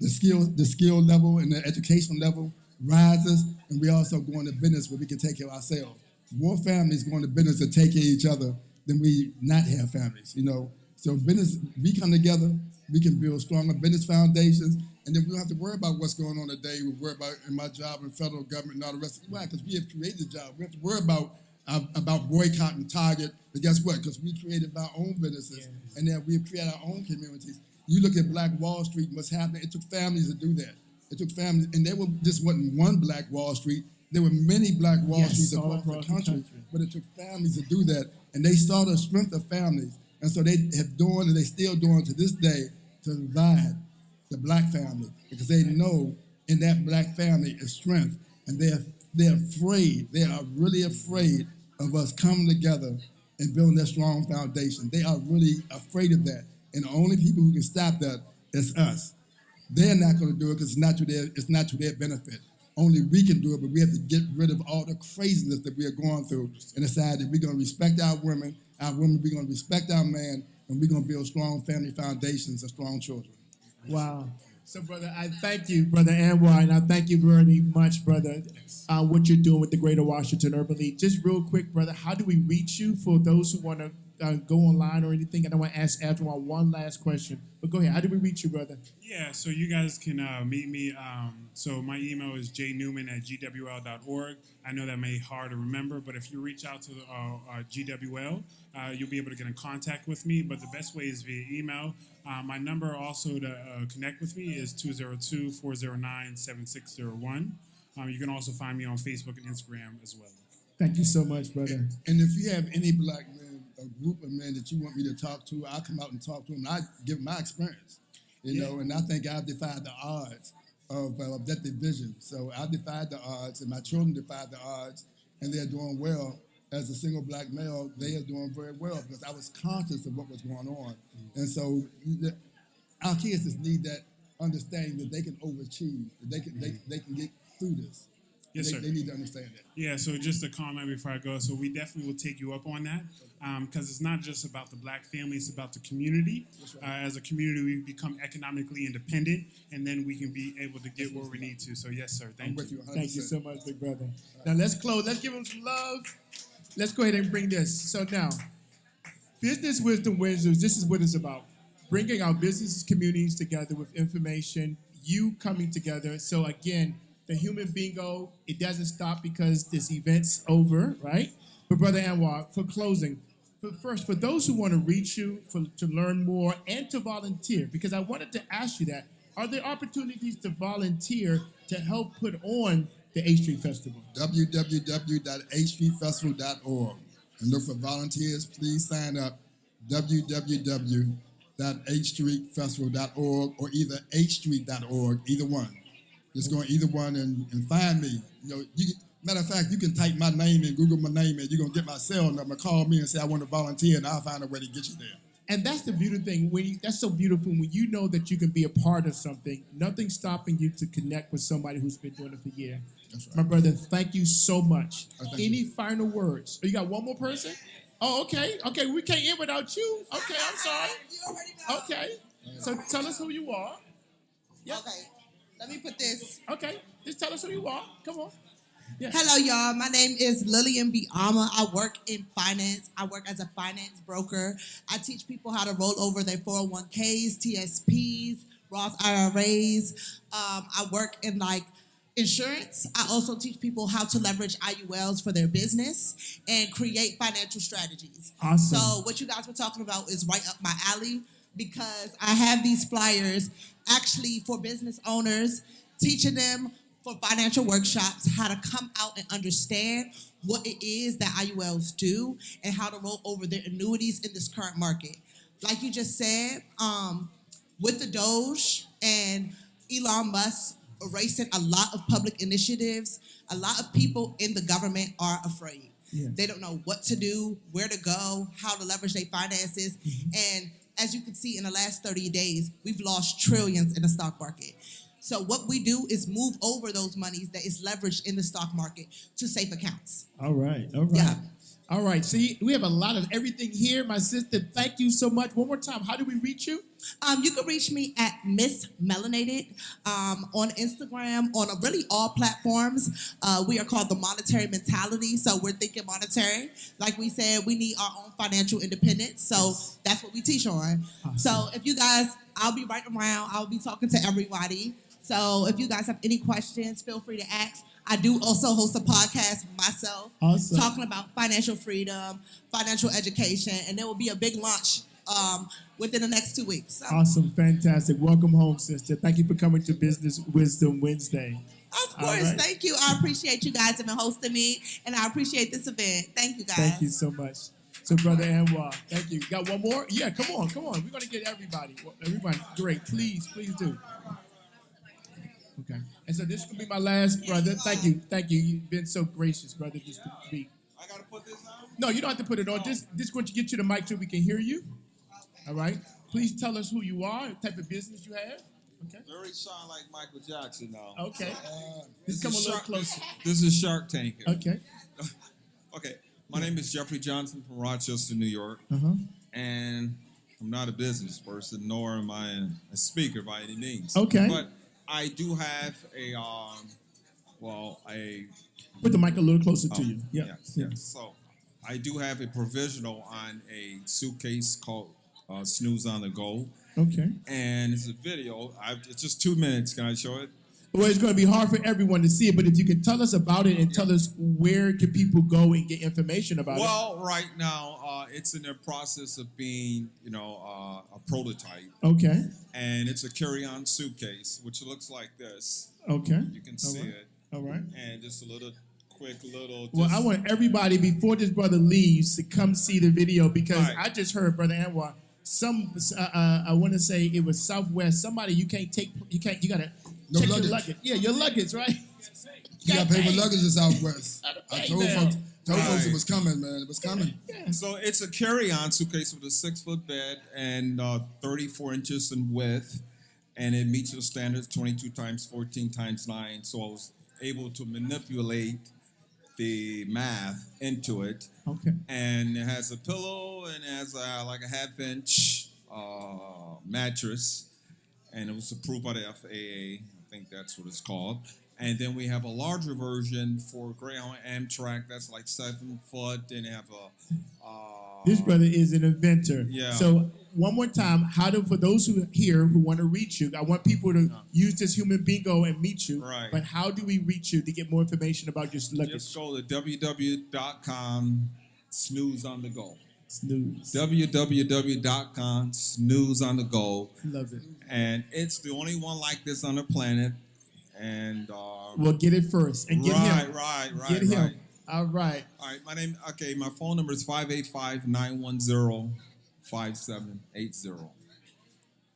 The skill level and the education level rises. And we also go into business where we can take care of ourselves. More families go into business to take care of each other than we not have families, So business, we come together, we can build stronger business foundations, and then we don't have to worry about what's going on today. We worry about in my job in federal government and all the rest of it. Why? Because we have created the job. We have to worry about boycotting Target. But guess what? Because we created our own businesses, and then we have created our own communities. You look at Black Wall Street and what's happening. It took families to do that. It took families, and this wasn't one Black Wall Street. There were many Black Wall Streets across the country, but it took families to do that, and they saw the strength of families, and so they have done, and they still doing to this day, to divide the Black family, because they know in that Black family is strength, and they're afraid. They are really afraid of us coming together and building that strong foundation. They are really afraid of that, and the only people who can stop that is us. They're not going to do it because it's not to their benefit. Only we can do it, but we have to get rid of all the craziness that we are going through and decide that we're going to respect our women, we're going to respect our man, and we're going to build strong family foundations and strong children. Wow. So, brother, I thank you, Brother Anwar, and I thank you very much, brother, what you're doing with the Greater Washington Urban League. Just real quick, brother, how do we reach you for those who want to go online or anything? And I want to ask Anwar one last question. But go ahead. How do we reach you, brother? Yeah, so you guys can meet me. So my email is jnewman@gwl.org. I know that may be hard to remember, but if you reach out to GWL, you'll be able to get in contact with me. But the best way is via email. My number also to connect with me is 202-409-7601. You can also find me on Facebook and Instagram as well. Thank you so much, brother. And if you have any Black men, a group of men that you want me to talk to, I'll come out and talk to them. I give my experience, you know, and I think I've defied the odds of that division. So I defied the odds, and my children defied the odds, and they're doing well. As a single Black male, they are doing very well because I was conscious of what was going on. And so our kids just need that understanding that they can overachieve, that they can get through this. Yes, sir. They need to understand that. Yeah, so just a comment before I go. So we definitely will take you up on that because it's not just about the Black family, it's about the community. As a community, we become economically independent, and then we can be able to get where we need to. So yes, sir. Thank you. Thank you so much, big brother. Now let's close. Let's give him some love. Let's go ahead and bring this. So now, Business Wisdom Wizards, this is what it's about. Bringing our business communities together with information, you coming together. So again, the human bingo, it doesn't stop because this event's over, right? But Brother Anwar, for closing, first, for those who want to reach you to learn more and to volunteer, because I wanted to ask you that, are there opportunities to volunteer to help put on the H Street Festival? www.hstreetfestival.org and look for volunteers. Please sign up. www.hstreetfestival.org or either hstreet.org, either one. Just go on either one and find me. You know, matter of fact, you can type my name in, Google my name, and you're going to get my cell number. Call me and say, I want to volunteer, and I'll find a way to get you there. And that's the beautiful thing. That's so beautiful when you know that you can be a part of something. Nothing's stopping you to connect with somebody who's been doing it for years. That's right. My brother, thank you so much. Any you. final words? Oh, you got one more person? Oh, okay. Okay, we can't end without you. Okay, I'm sorry. You already know. Okay. So tell us who you are. Yep. Okay, let me put this. Okay, just tell us who you are. Come on. Yeah. Hello, y'all. My name is Lillian Biama. I work in finance. I work as a finance broker. I teach people how to roll over their 401ks, TSPs, Roth IRAs. I work in insurance. I also teach people how to leverage IULs for their business and create financial strategies. Awesome. So what you guys were talking about is right up my alley because I have these flyers actually for business owners, teaching them for financial workshops how to come out and understand what it is that IULs do and how to roll over their annuities in this current market. Like you just said, with the Doge and Elon Musk erasing a lot of public initiatives, a lot of people in the government are afraid. Yes. They don't know what to do, where to go, how to leverage their finances. And as you can see in the last 30 days, we've lost trillions in the stock market. So what we do is move over those monies that is leveraged in the stock market to safe accounts. All right. Yeah. All right. See, we have a lot of everything here. My sister, thank you so much. One more time, how do we reach you? You can reach me at Miss Melanated on Instagram, on really all platforms. We are called The Monetary Mentality, so we're thinking monetary. Like we said, we need our own financial independence, so that's what we teach on. Awesome. So if you guys I'll be right around. I'll be talking to everybody. So if you guys have any questions, feel free to ask. I do also host a podcast myself, Awesome. talking about financial freedom, financial education, and there will be a big launch within the next 2 weeks. So, Awesome, fantastic. Welcome home, sister. Thank you for coming to Business Wisdom Wednesday. of All course, right. thank you. I appreciate you guys have been hosting me, and I appreciate this event. Thank you, guys. Thank you so much. So, Brother Anwar, thank you. Got one more? Yeah, come on. We're going to get everybody. Everybody, great. Please do. Okay. And so this will be my last, brother. Thank you. You've been so gracious, brother, just to be. I gotta put this on? No, you don't have to put it on. Just going to get you the mic so we can hear you. All right. Please tell us who you are, what type of business you have. Okay. Very sound like Michael Jackson now. Okay. Just come a little closer. This is Shark Tank here. Okay. Okay. My name is Jeffrey Johnson from Rochester, New York. Uh-huh. And I'm not a business person, nor am I a speaker by any means. Okay. But I do have a Put the mic a little closer to you. Yeah. yes. So I do have a provisional on a suitcase called Snooze on the Go. Okay. And it's a video. It's just 2 minutes. Can I show it? Well, it's going to be hard for everyone to see it, but if you can tell us about it and tell us where can people go and get information about it. Well, right now, it's in the process of being, a prototype. Okay. And it's a carry-on suitcase, which looks like this. Okay. You can see it. All right. And just a quick little. Well, I want everybody, before this brother leaves, to come see the video because Right. I just heard Brother Anwar. I want to say it was Southwest. Somebody you got to No check luggage. your luggage. Yeah, your luggage, right? You got to pay for luggage in Southwest. I told now. folks Right. it was coming, man. It was coming. So it's a carry-on suitcase with a 6-foot bed and 34 inches in width, and it meets the standards 22 times 14 times 9. So I was able to manipulate the math into it. Okay. And it has a pillow and it has like a half-inch mattress, and it was approved by the FAA. I think that's what it's called. And then we have a larger version for Greyhound Amtrak that's like 7 foot, and they have This brother is an inventor. Yeah. So one more time, for those who want to reach you, I want people to use this human bingo and meet you. Right. But how do we reach you to get more information about your luggage? Just go to www.com snooze on the go. Snooze. www.com snooze on the go. Love it. And it's the only one like this on the planet. And Well, get it first and get him. Right. Get him. All right. All right, my phone number is 585-910-5780.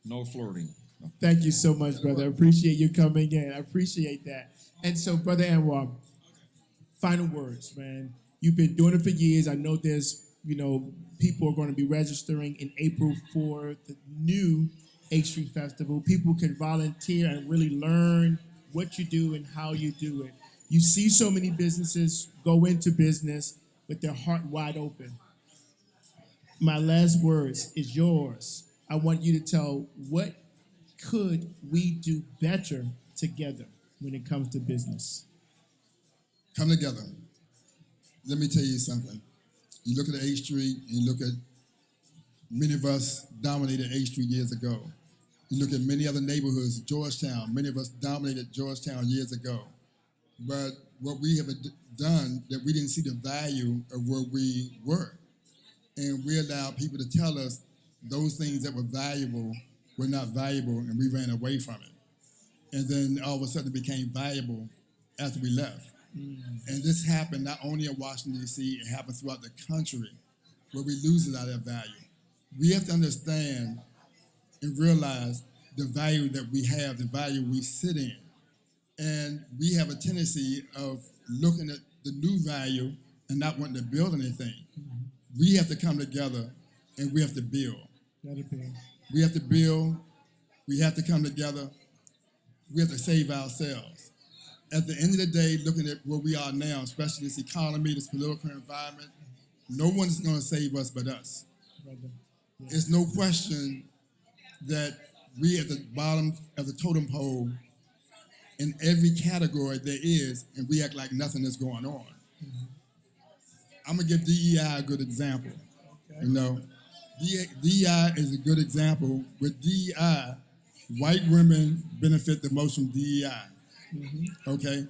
No flirting. No. Thank you so much, brother. I appreciate you coming in. I appreciate that. And so, Brother Anwar, final words, man. You've been doing it for years. I know there's, people are going to be registering in April for the new H Street Festival. People can volunteer and really learn what you do and how you do it. You see so many businesses go into business with their heart wide open. My last words is yours. I want you to tell what could we do better together when it comes to business. Come together. Let me tell you something. You look at the H Street, and you look at many of us dominated H Street years ago. You look at many other neighborhoods, Georgetown, many of us dominated Georgetown years ago. But what we have done, that we didn't see the value of where we were. And we allowed people to tell us those things that were valuable were not valuable, and we ran away from it. And then all of a sudden it became valuable after we left. And this happened not only in Washington, D.C., it happens throughout the country where we lose a lot of value. We have to understand and realize the value that we have, the value we sit in. And we have a tendency of looking at the new value and not wanting to build anything. We have to come together and we have to build. We have to build. We have to come together. We have to save ourselves. At the end of the day, looking at where we are now, especially this economy, this political environment, no one's going to save us but us. There's no question that we at the bottom of the totem pole in every category there is, and we act like nothing is going on. I'm going to give DEI a good example. DEI is a good example. With DEI, white women benefit the most from DEI. Okay?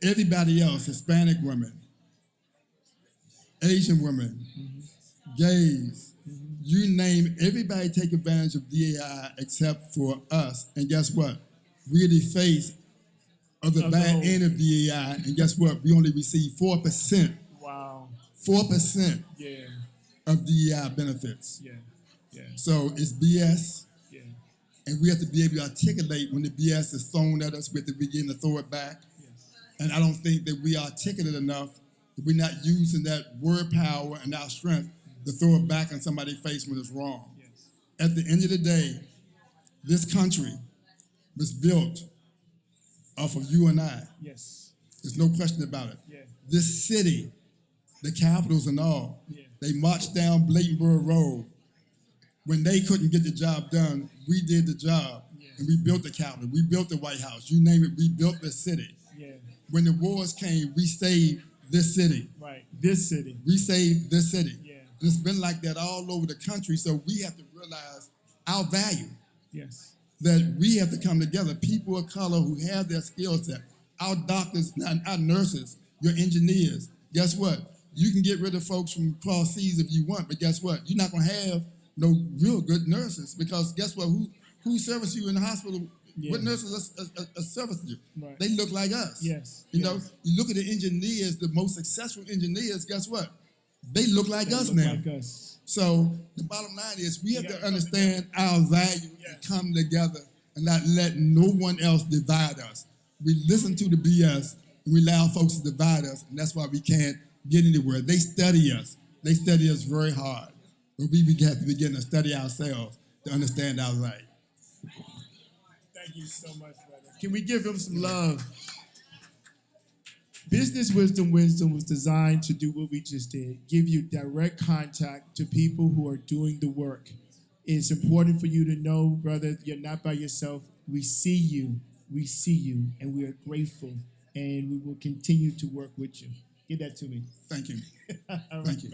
Everybody else, Hispanic women, Asian women, gays, you name, everybody take advantage of DEI except for us. And guess what? We're the face of the bad end of DEI. And guess what? We only receive 4%. Wow. 4% Yeah. of DEI benefits. Yeah. Yeah. So it's BS. Yeah. And we have to be able to articulate when the BS is thrown at us. We have to begin to throw it back. And I don't think that we articulate enough. That we're not using that word power and our strength to throw it back in somebody's face when it's wrong. At the end of the day, this country was built off of you and I. Yes. There's no question about it. Yeah. This city, the capitals and all, Yeah. they marched down Blaytonboro Road. When they couldn't get the job done, we did the job. And we built the Capitol. We built the White House. You name it, we built this city. Yeah. When the wars came, we saved this city. Right. This city. We saved this city. Yeah. And it's been like that all over the country. So we have to realize our value. Yes. That we have to come together. People of color who have their skill set. Our doctors, our nurses, your engineers. Guess what? You can get rid of folks from cross seas if you want, but guess what? You're not going to have no real good nurses because guess what? Who service you in the hospital? Yeah. What nurses are servicing you? Right. They look like us. Yes. You know, you look at the engineers, the most successful engineers, guess what? They look like us now. Like us. So the bottom line is we have to understand our value and come together and not let no one else divide us. We listen to the BS and we allow folks to divide us, and that's why we can't get anywhere. They study us. They study us very hard. But we have to begin to study ourselves to understand our right. Thank you so much, brother. Can we give him some love? Business Wisdom was designed to do what we just did, give you direct contact to people who are doing the work. It's important for you to know, brother, you're not by yourself. We see you, and we are grateful, and we will continue to work with you. Give that to me. Thank you. All Thank right. you.